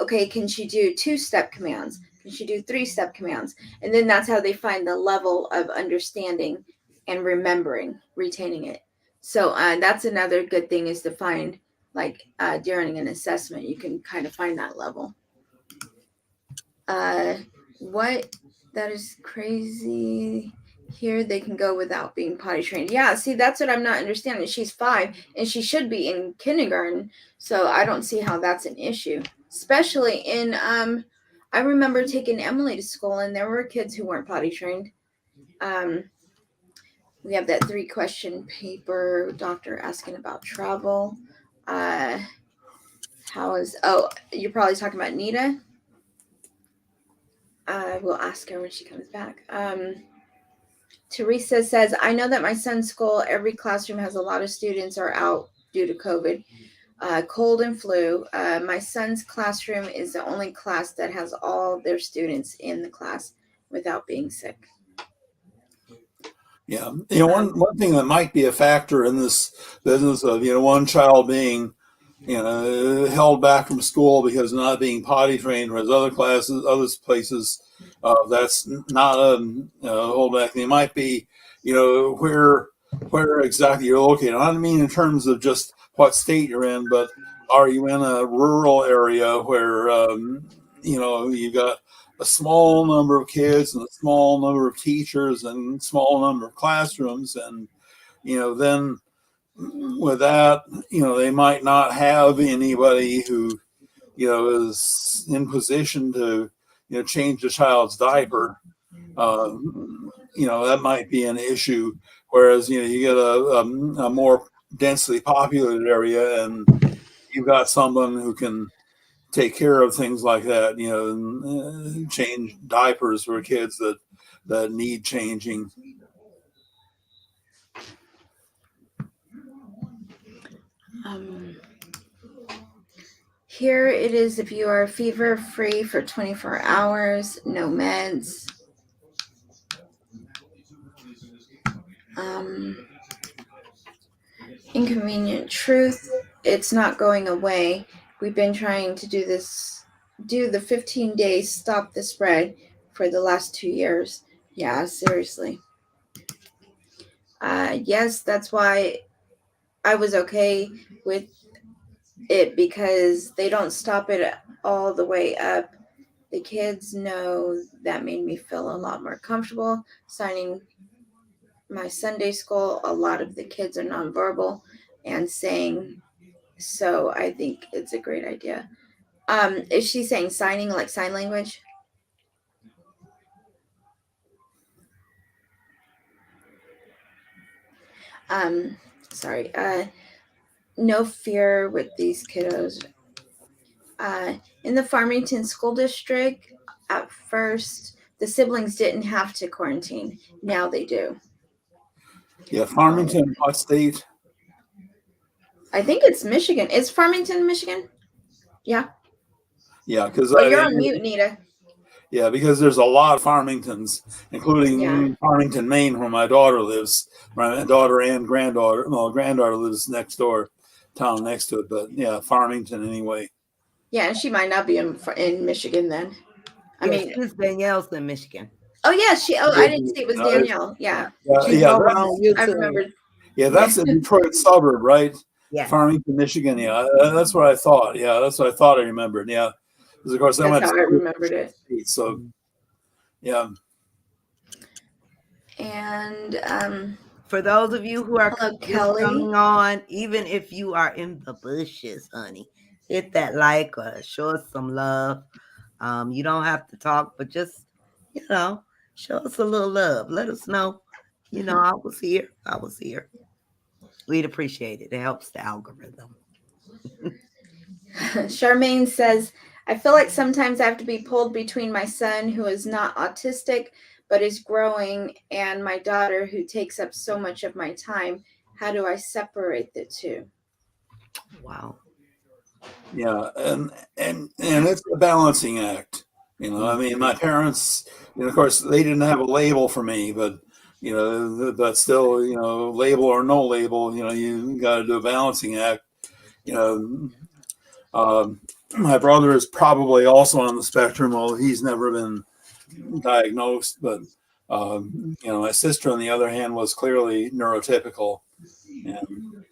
Okay, can she do 2-step commands? Can she do 3-step commands? And then that's how they find the level of understanding and retaining it. So that's another good thing, is to find, like, during an assessment, you can kind of find that level. What? That is crazy. Here they can go without being potty trained. Yeah, see, that's what I'm not understanding. She's 5 and she should be in kindergarten, so I don't see how that's an issue. Especially in I remember taking Emily to school, and there were kids who weren't potty trained. We have that 3-question paper, doctor asking about travel. You're probably talking about Nita. We'll ask her when she comes back. Teresa says, I know that my son's school, every classroom has a lot of students are out due to COVID, cold and flu. My son's classroom is the only class that has all their students in the class without being sick. Yeah. One thing that might be a factor in this business of, one child being, held back from school because of not being potty trained, whereas other places, that's not a holdback. They might be, where exactly you're located. I don't mean in terms of just what state you're in, but are you in a rural area where, you've got a small number of kids and a small number of teachers and small number of classrooms, and then with that, they might not have anybody who is in position to change the child's diaper. That might be an issue, whereas you get a more densely populated area and you've got someone who can take care of things like that, and change diapers for kids that need changing. Here it is, if you are fever free for 24 hours, no meds. Inconvenient truth, it's not going away. We've been trying to do the 15 days stop the spread for the last 2 years. Yeah, seriously. Yes, that's why I was okay with it, because they don't stop it all the way up. The kids know that made me feel a lot more comfortable signing my Sunday school. A lot of the kids are nonverbal and saying, so I think it's a great idea. Is she saying signing like sign language? sorry, no fear with these kiddos. In the Farmington School District, at first, the siblings didn't have to quarantine. Now they do. Yeah, Farmington, what state? I think it's Michigan. Is Farmington, Michigan? Yeah. Yeah, because Oh, you're on mute, Nita. yeah, because there's a lot of Farmingtons, Yeah. including Farmington, Maine, where my daughter lives. My daughter and granddaughter. Well, granddaughter lives next door, town next to it. But yeah, Farmington anyway. Yeah, and she might not be in Michigan then. I Yeah, mean, she's Danielle's in Michigan. oh yeah, she. Oh, I didn't see it was No, Danielle. Yeah, She's yeah, over on I YouTube. remembered. yeah, that's a Detroit suburb, right? Yeah. Farmington, Michigan. Yeah, that's what I thought. Yeah, that's what I thought I remembered. Yeah, because of course I That's went how to I remembered it. so yeah. And For those of you who are hello, just Kelly. coming on, even if you are in the bushes, honey, hit that like or show us some love. You don't have to talk, but just, show us a little love. Let us know, I was here. I was here. We'd appreciate it. It helps the algorithm. Charmaine says, I feel like sometimes I have to be pulled between my son, who is not autistic but is growing, and my daughter, who takes up so much of my time. How do I separate the two? Wow. Yeah, and it's a balancing act. I mean, my parents, of course, they didn't have a label for me, but but still, label or no label, you got to do a balancing act. You know, my brother is probably also on the spectrum. Well, he's never been diagnosed, but my sister, on the other hand, was clearly neurotypical. And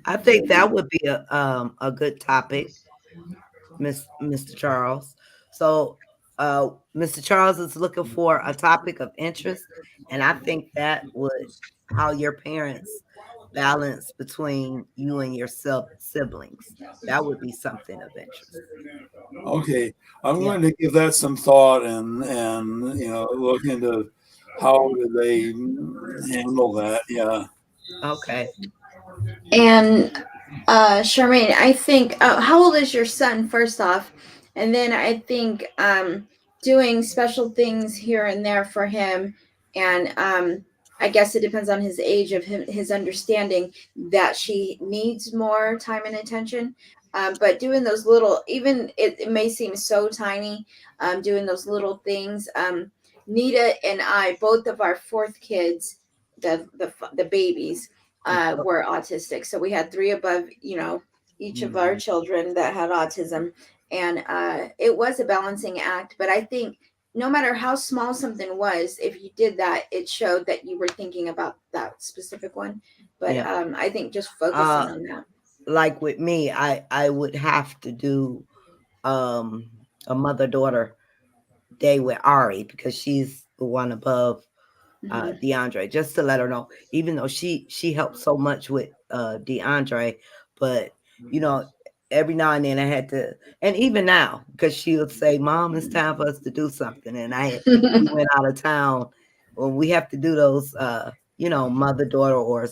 I think that would be a good topic, Mr. Charles. So, Mr. Charles is looking for a topic of interest, and I think that would how your parents balance between you and your siblings. That would be something of interest. okay, I'm Yeah. going to give that some thought and look into how do they handle that. Yeah. And Okay. Charmaine, I think, how old is your son, first off? And then I think doing special things here and there for him. And I guess it depends on his age of his understanding that she needs more time and attention. But doing those little, even it may seem so tiny, doing those little things. Nita and I, both of our fourth kids, the babies, were autistic. So we had three above, each of our children that had autism. And it was a balancing act. But I think no matter how small something was, if you did that, it showed that you were thinking about that specific one. But I think just focusing on that. Like with me, I would have to do a mother-daughter day with Ari because she's the one above DeAndre, just to let her know, even though she helped so much with DeAndre, but every now and then I had to, and even now, because she would say, Mom, it's time for us to do something. And we went out of town. When we have to do those mother daughter or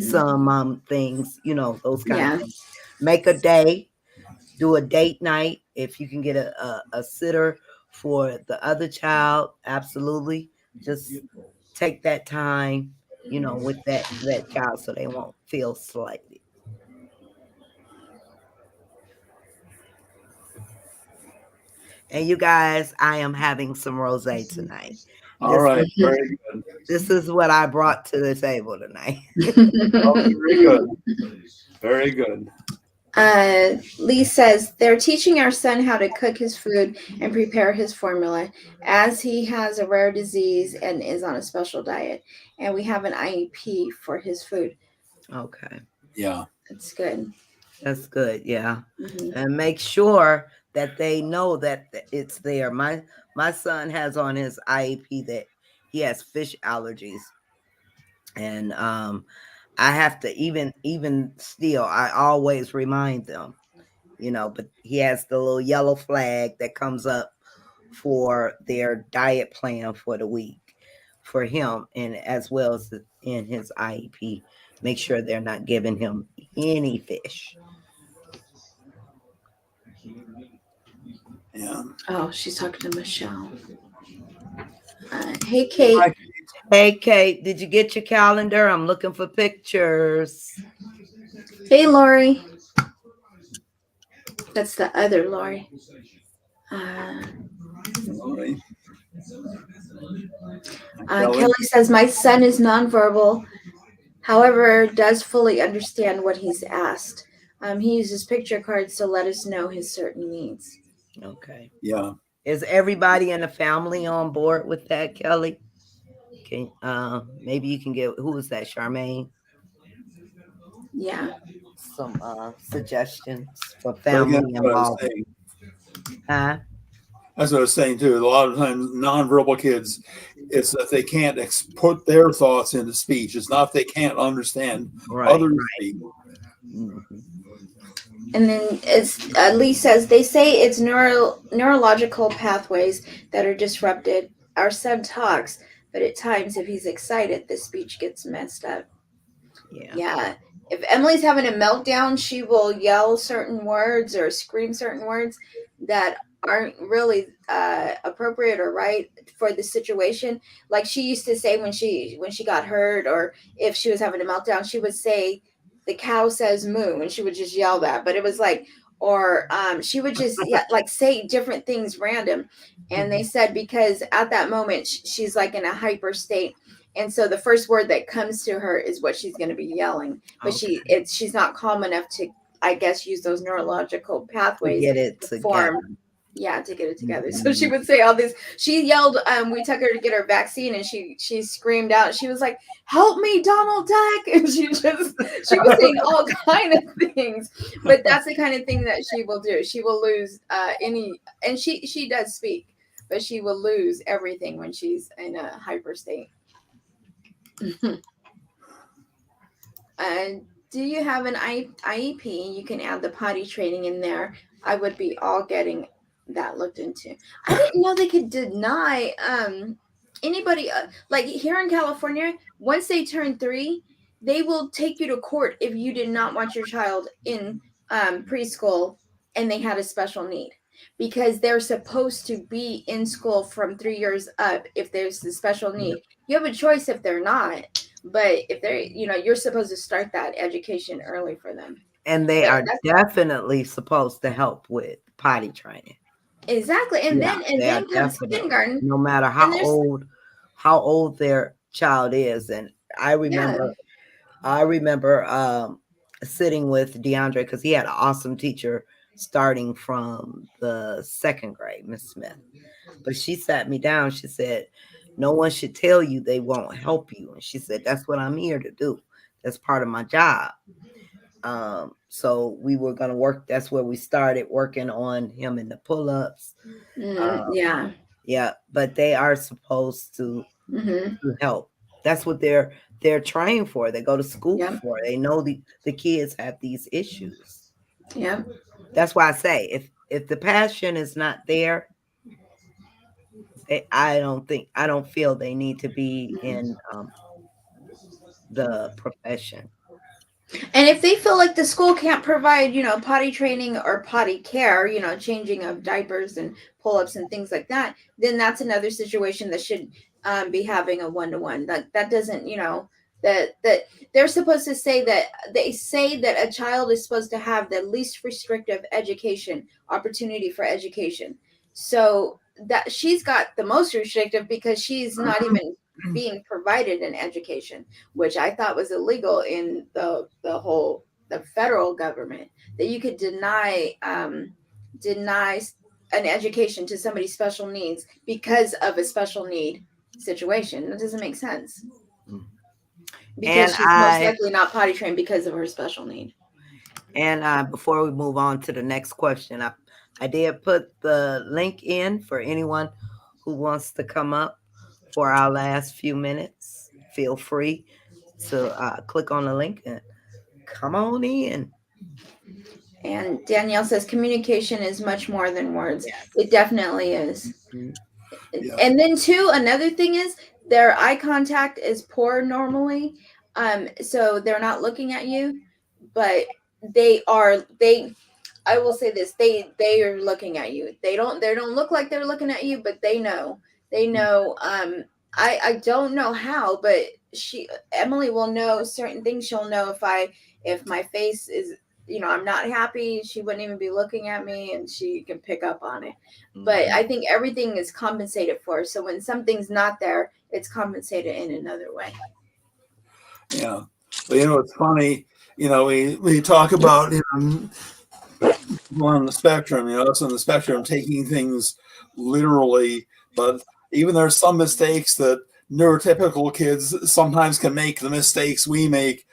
son mom things, those kind of things. Make a day, do a date night. If you can get a sitter for the other child, absolutely. Just take that time, with that child so they won't feel slighted. And you guys, I am having some rosé tonight. All right. Very good. This is what I brought to the table tonight. Oh, very good. Very good. Lee says they're teaching our son how to cook his food and prepare his formula, as he has a rare disease and is on a special diet, and we have an IEP for his food. Okay. Yeah. That's good. That's good. Yeah. And make sure that they know that it's there. My son has on his IEP that he has fish allergies. And I have to even still I always remind them, but he has the little yellow flag that comes up for their diet plan for the week for him, and as well as in his IEP. Make sure they're not giving him any fish. Yeah. Oh, she's talking to Michelle. Hey, Kate. Hey, Kate, did you get your calendar? I'm looking for pictures. Hey, Lori. That's the other Lori. Lori. Kelly says, my son is nonverbal, however, does fully understand what he's asked. He uses picture cards to let us know his certain needs. Okay. Yeah. Is everybody in the family on board with that, Kelly? Can maybe you can get, who was that, Charmaine? Yeah. Some suggestions for But again, family what I was involvement. saying, Huh? that's what I was saying too. A lot of times, nonverbal kids, it's that they can't put their thoughts into speech. It's not they can't understand others' speak. Mm-hmm. And then it's Lee says they say it's neurological pathways that are disrupted. Our son talks, but at times if he's excited, the speech gets messed up. Yeah. If Emily's having a meltdown, she will yell certain words or scream certain words that aren't really appropriate or right for the situation. Like she used to say when she got hurt, or if she was having a meltdown, she would say, "The cow says moo," and she would just yell that. But it was like, or she would just like say different things random. And they said because at that moment she's like in a hyper state. And so the first word that comes to her is what she's going to be yelling, but she's not calm enough to, I guess, use those neurological pathways to get it to together. form. Yeah, to get it together. So she would say all this. She yelled. We took her to get her vaccine, and she screamed out. She was like, "Help me, Donald Duck!" And she was saying all kind of things. But that's the kind of thing that she will do. She will lose any, and she does speak, but she will lose everything when she's in a hyper state. Do you have an IEP? You can add the potty training in there. I would be all getting that looked into. I didn't know they could deny anybody like here in California. Once they turn 3, they will take you to court if you did not want your child in preschool and they had a special need, because they're supposed to be in school from 3 years up if there's a special need. You have a choice if they're not, but if they're, you're supposed to start that education early for them. And they are definitely supposed to help with potty training. Exactly. And then comes kindergarten. No matter how old their child is. And I remember sitting with DeAndre because he had an awesome teacher starting from the 2nd grade, Miss Smith. But she sat me down. She said, no one should tell you they won't help you. And she said, that's what I'm here to do. That's part of my job. So we were going to work. That's where we started working on him in the pull-ups. Yeah. But they are supposed to help. That's what they're trained for. They go to school for. They know the kids have these issues. Yeah. That's why I say if the passion is not there, I don't feel they need to be in the profession. And if they feel like the school can't provide, potty training or potty care, changing of diapers and pull-ups and things like that, then that's another situation that should be having a one-to-one. That doesn't, that they're supposed to say that they say that a child is supposed to have the least restrictive education opportunity for education. So that she's got the most restrictive because she's not even being provided an education, which I thought was illegal in the federal government, that you could deny an education to somebody's special needs because of a special need situation. That doesn't make sense. Because she's most likely not potty trained because of her special need. And before we move on to the next question, I did put the link in for anyone who wants to come up for our last few minutes. Feel free to click on the link and come on in. And Danielle says communication is much more than words. Yes. It definitely is. Mm-hmm. Yeah. And then too, another thing is their eye contact is poor normally. So they're not looking at you, but they I will say this, they are looking at you. They don't look like they're looking at you, but they know. They know. I don't know how, but Emily will know certain things. She'll know if my face is, I'm not happy, she wouldn't even be looking at me, and she can pick up on it. But I think everything is compensated for. So when something's not there, it's compensated in another way. Yeah. But it's funny, we talk about on the spectrum, us on the spectrum taking things literally, but even there's some mistakes that neurotypical kids sometimes can make the mistakes we make.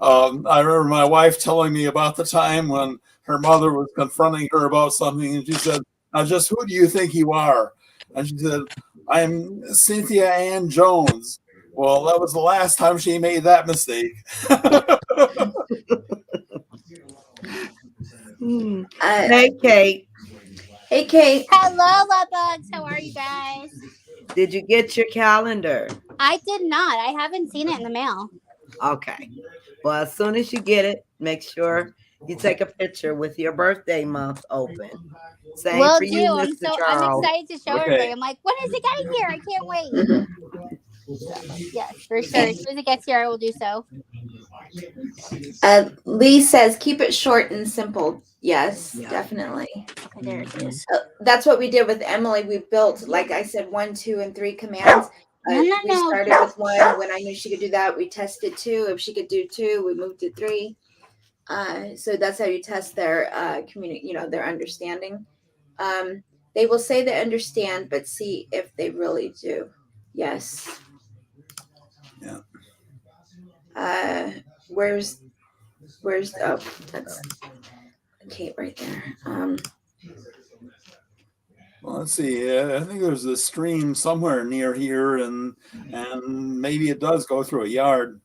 I remember my wife telling me about the time when her mother was confronting her about something, and she said, "Now, just who do you think you are?" And she said, "I'm Cynthia Ann Jones." Well, that was the last time she made that mistake. Hey, Kate. Hey, Kate. Hello, love bugs. How are you guys? Did you get your calendar? I did not. I haven't seen it in the mail. Okay. Well, as soon as you get it, make sure you take a picture with your birthday month open. Same Will for do. you, Mr. I'm Charles. excited to show everybody. I'm like, when is it getting here? I can't wait. So, yes, for sure. As soon as it gets here, I will do so. Lee says, keep it short and simple. Yes, definitely. Okay, there it is. That's what we did with Emily. We built, like I said, 1, 2, and 3 commands. We started with 1 when I knew she could do that. We tested 2. If she could do 2, we moved to 3. So that's how you test their their understanding. They will say they understand, but see if they really do. Yes. Yeah. Where's that's Kate right there. Well, let's see. I think there's a stream somewhere near here, and maybe it does go through a yard.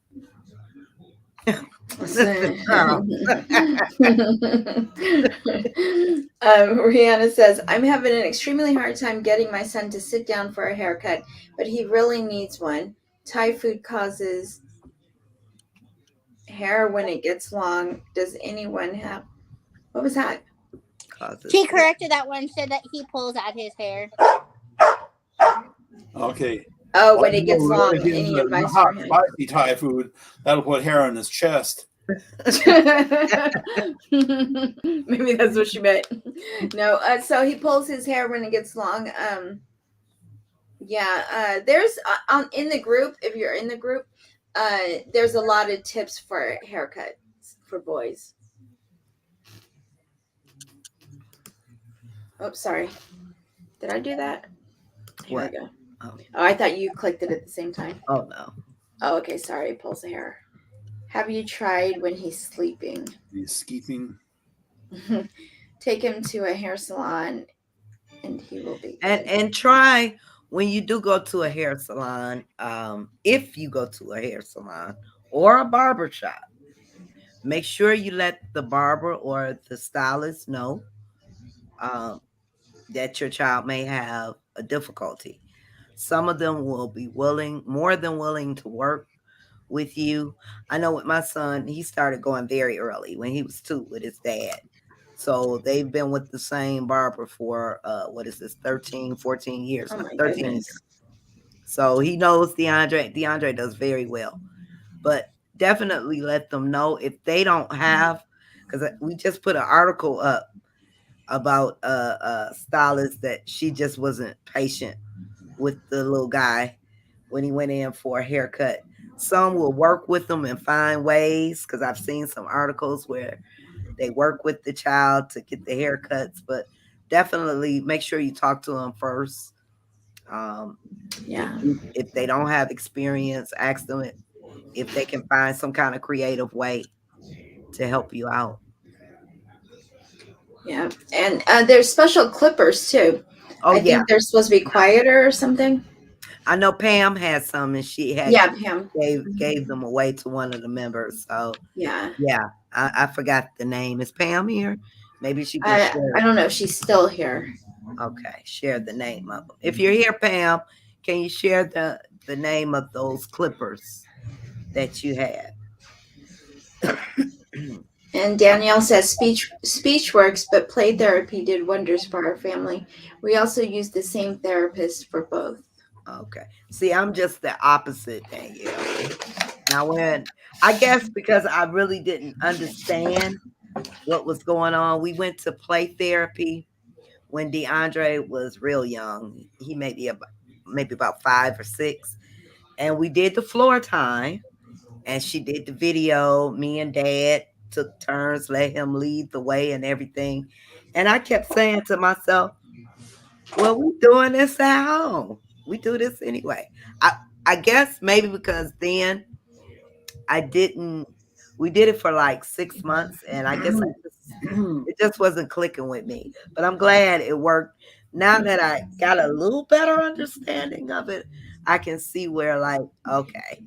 Rihanna says, I'm having an extremely hard time getting my son to sit down for a haircut, but he really needs one. Thai food causes hair when it gets long. Does anyone have... What was that? She corrected that one, said that he pulls out his hair. Okay. Oh, when it gets long, any advice for him? Spicy Thai food, that'll put hair on his chest. Maybe that's what she meant. No, so he pulls his hair when it gets long. There's in the group, if you're in the group, there's a lot of tips for haircuts for boys. Oh, sorry. Did I do that? Here we go. Oh, I thought you clicked it at the same time. Oh, no. Oh, okay. Sorry. Pulls the hair. Have you tried when he's sleeping? He's sleeping. Take him to a hair salon, and he will be good. And try when you do go to a hair salon. If you go to a hair salon or a barber shop, make sure you let the barber or the stylist know that your child may have a difficulty. Some of them will be more than willing to work with you. I know with my son, he started going very early when he was 2 with his dad. So they've been with the same barber for 13, 14 years. Oh, my 13 goodness. years. So he knows DeAndre. DeAndre does very well. But definitely let them know if they don't have, because we just put an article up about a stylist that she just wasn't patient with the little guy when he went in for a haircut. Some will work with them and find ways, because I've seen some articles where they work with the child to get the haircuts, but definitely make sure you talk to them first. If they don't have experience, ask them if they can find some kind of creative way to help you out. Yeah, and there's special clippers too. I think they're supposed to be quieter or something. I know Pam had some, and she had Pam gave them away to one of the members. So yeah, I forgot the name. Is Pam here? Maybe she can share. I don't know if she's still here. Okay, share the name of them. If you're here, Pam, can you share the name of those clippers that you had. And Danielle says speech works, but play therapy did wonders for our family. We also use the same therapist for both. Okay. See, I'm just the opposite, Danielle. Now, when I guess because I really didn't understand what was going on, we went to play therapy when DeAndre was real young. He maybe about 5 or 6, and we did the floor time, and she did the video. Me and Dad took turns, let him lead the way and everything. And I kept saying to myself, "Well, we doing this at home. We do this anyway." I guess maybe because then I didn't. We did it for like 6 months, and I guess it just wasn't clicking with me. But I'm glad it worked. Now that I got a little better understanding of it, I can see where like, okay,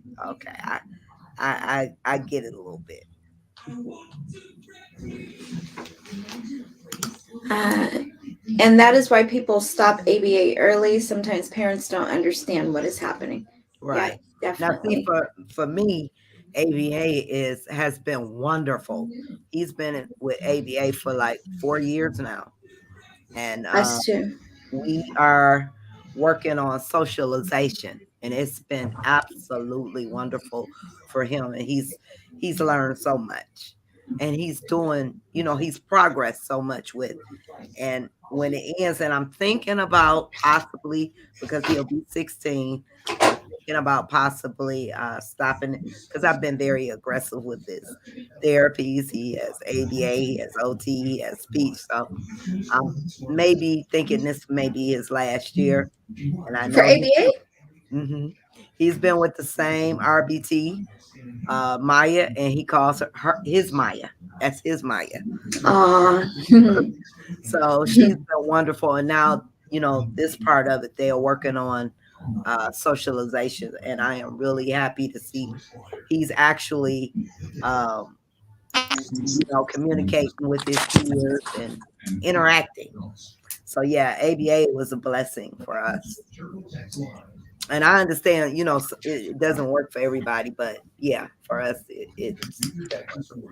I get it a little bit. And that is why people stop ABA early. Sometimes parents don't understand what is happening. Right. Yeah, Now see, definitely. for me, ABA has been wonderful. He's been with ABA for like 4 years now. And Us too. we are working on socialization, and it's been absolutely wonderful for him, and he's learned so much, and he's doing, he's progressed so much with. And when it ends, and I'm thinking about possibly, because he'll be 16, I'm thinking about possibly stopping, because I've been very aggressive with his therapies. He has ABA, he has OT, he has speech. So I'm maybe thinking this may be his last year. And I For know ABA? he's been with the same RBT, Maya, and he calls her his Maya. That's his Maya. Aw. So she's been wonderful. And now, this part of it, they are working on socialization. And I am really happy to see he's actually, um, communicating with his peers and interacting. So yeah, ABA was a blessing for us. And I understand, it doesn't work for everybody, but yeah, for us, it's been wonderful.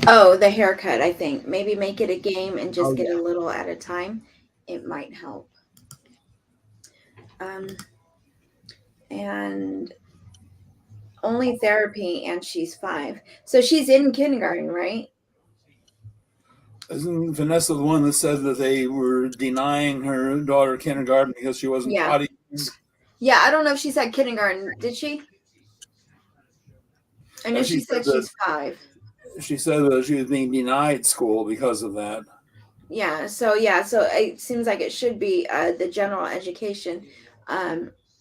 Oh, the haircut, I think. Maybe make it a game and Oh just get yeah. a little at a time. It might help. Um, and only therapy, and she's 5. So she's in kindergarten, right? Isn't Vanessa the one that said that they were denying her daughter kindergarten because she wasn't Yeah. potty? Yeah, I don't know if she said kindergarten. Did she? I know she said she's 5. She said that she was being denied school because of that. Yeah, so it seems like it should be the general education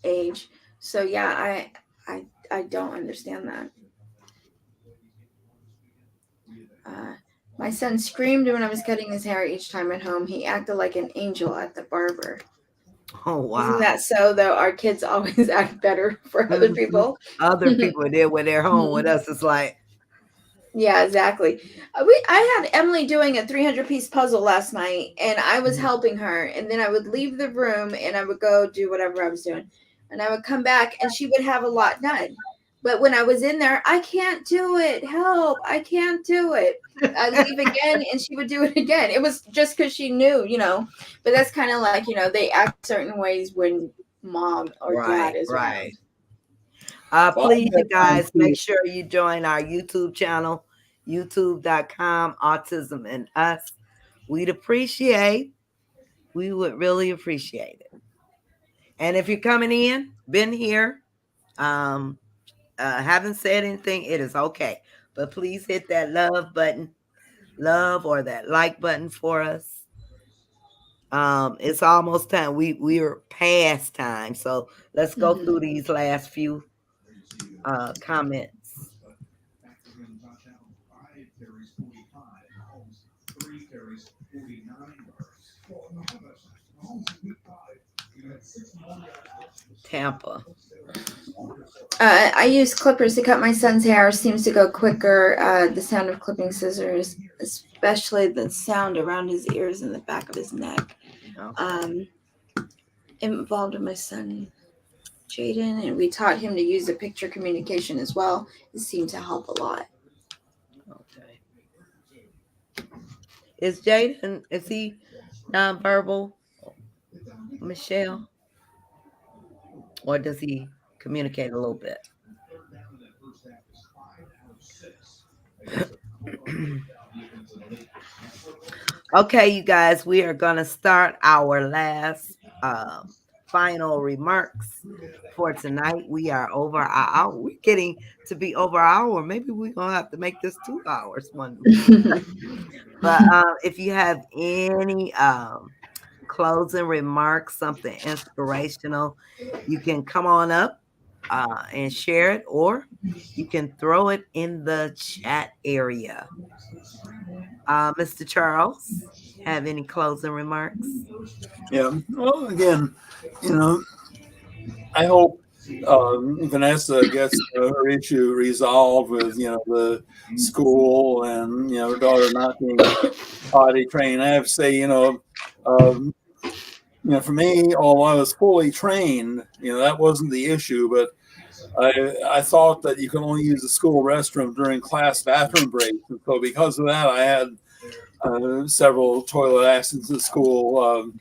age. So yeah, I don't understand that. My son screamed when I was cutting his hair each time at home. He acted like an angel at the barber. Oh wow. Isn't that so though? Our kids always act better for other people. Other people there when they're home with us, it's like, yeah, exactly. I had Emily doing a 300-piece puzzle last night, and I was helping her. And then I would leave the room, and I would go do whatever I was doing, and I would come back, and she would have a lot done. But when I was in there, I can't do it. Help! I can't do it. I leave again, and she would do it again. It was just because she knew, But that's kind of like, they act certain ways when mom or dad is around. Please, you guys, make sure you join our YouTube channel, youtube.com, Autism and Us. We would really appreciate it. And if you're coming in, been here, haven't said anything, it is okay. But please hit that love button, or that like button for us. It's almost time. We are past time. So let's go through these last few comments. Tampa. I use clippers to cut my son's hair. Seems to go quicker. The sound of clipping scissors, especially the sound around his ears and the back of his neck. Okay. involved my son Jaden, and we taught him to use the picture communication as well. It seemed to help a lot. Okay. Is he nonverbal, Michelle? Or does he communicate a little bit? Okay, you guys, we are going to start our last final remarks for tonight. We are over our hour. We're getting to be over our hour. Maybe we're going to have to make this 2 hours one. But if you have any closing remarks, something inspirational, you can come on up and share it, or you can throw it in the chat area. Mr. Charles, have any closing remarks? Yeah. Well, again, you know, I hope Vanessa gets her issue resolved with the school and her daughter not being potty trained. I have to say, for me, although I was fully trained, that wasn't the issue. But I thought that you could only use the school restroom during class bathroom breaks, and so because of that, I had several toilet accidents at school.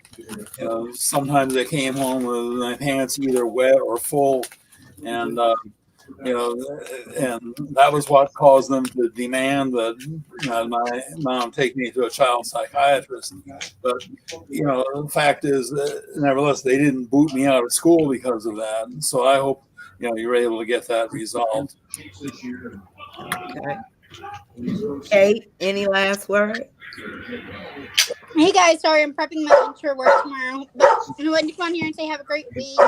Sometimes I came home with my pants either wet or full, and and that was what caused them to demand that my mom take me to a child psychiatrist. But the fact is, nevertheless, they didn't boot me out of school because of that. And so I hope you're able to get that resolved. Okay. Kate, any last word? Hey guys, sorry I'm prepping my lunch for work tomorrow, but I wanted to come on here and say have a great week.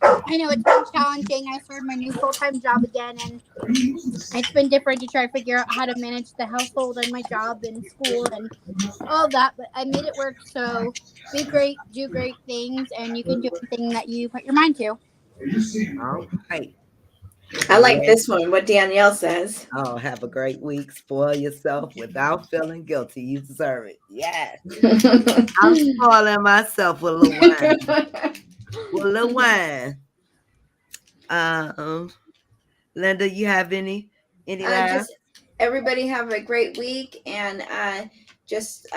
I know it's been challenging. I started my new full-time job again, and it's been different to try to figure out how to manage the household and my job and school and all of that, but I made it work. So be great, do great things, and you can do anything that you put your mind to. All right. I like this one, what Danielle says. Oh, have a great week. Spoil yourself without feeling guilty. You deserve it. Yes. I'm spoiling myself with a little wine. With a little wine. Linda, you have any last? Just everybody have a great week, and just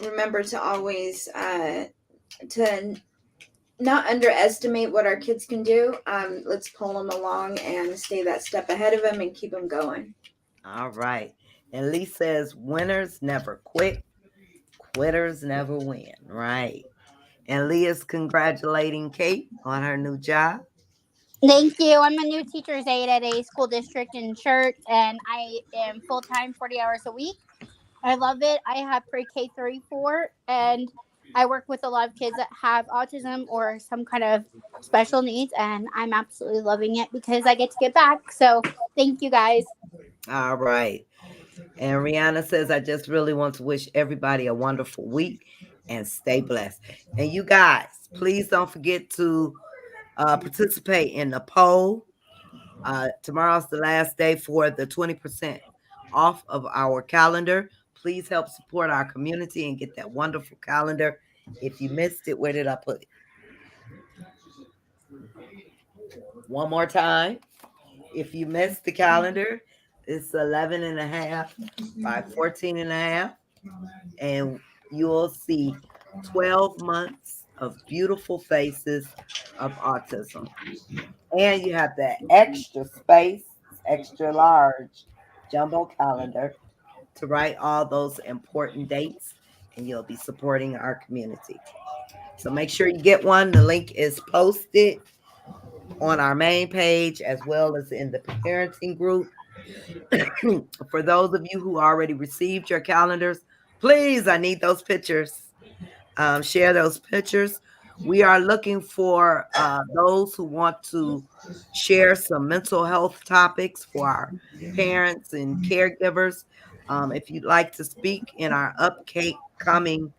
remember to always to not underestimate what our kids can do. Let's pull them along and stay that step ahead of them and keep them going. All right. And Lee says, winners never quit, quitters never win. Right. And Leah's congratulating Kate on her new job. Thank you. I'm a new teacher's aide at a school district in Church, and I am full-time 40 hours a week. I love it. I have pre-K 34, and I work with a lot of kids that have autism or some kind of special needs, and I'm absolutely loving it because I get to get back. So thank you guys. All right. And Rihanna says, I just really want to wish everybody a wonderful week and stay blessed. And you guys, please don't forget to participate in the poll. Tomorrow's the last day for the 20% off of our calendar. Please help support our community and get that wonderful calendar. If you missed it, where did I put it? One more time. If you missed the calendar, it's 11 and a half by 14 and a half. And you'll see 12 months of beautiful faces of autism. And you have that extra space, extra large jumbo calendar to write all those important dates, and you'll be supporting our community. So make sure you get one. The link is posted on our main page as well as in the parenting group. For those of you who already received your calendars, please, I need those pictures. Share those pictures. We are looking for those who want to share some mental health topics for our parents and caregivers. If you'd like to speak in our upcoming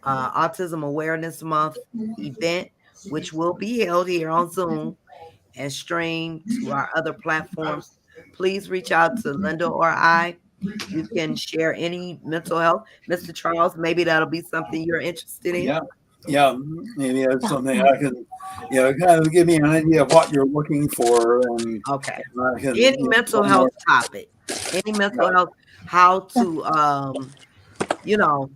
Autism Awareness Month event, which will be held here on Zoom and streamed to our other platforms, please reach out to Linda or I. You can share any mental health. Mr. Charles, maybe that'll be something you're interested in. Yeah, Yeah, maybe that's something I can, kind of give me an idea of what you're looking for, and Okay. I can Any mental learn more. health topic, any mental health, how to, you know,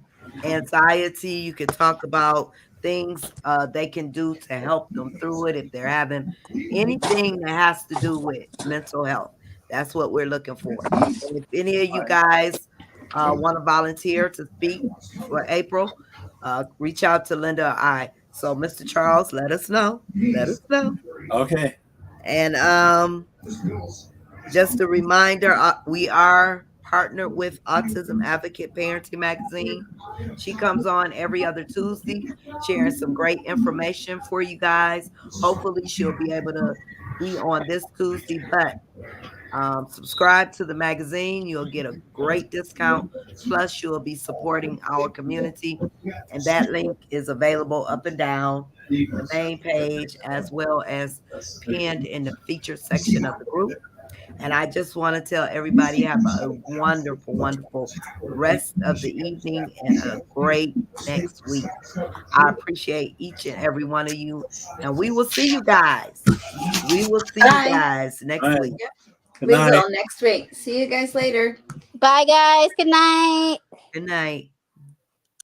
anxiety. You can talk about things they can do to help them through it if they're having anything that has to do with mental health. That's what we're looking for. And if any of you guys want to volunteer to speak for April, reach out to Linda or I. So, Mr. Charles, let us know. Let us know. Okay. And just a reminder, we are partnered with Autism Advocate Parenting Magazine. She comes on every other Tuesday, sharing some great information for you guys. Hopefully, she'll be able to be on this Tuesday, but subscribe to the magazine. You'll get a great discount. Plus, you'll be supporting our community. And that link is available up and down the main page as well as pinned in the featured section of the group. And I just want to tell everybody have a wonderful, wonderful rest of the evening and a great next week. I appreciate each and every one of you. And we will see you guys. We will see you Bye. guys next All right. week. Good We night. will next week. See you guys later. Bye, guys. Good night. Good night.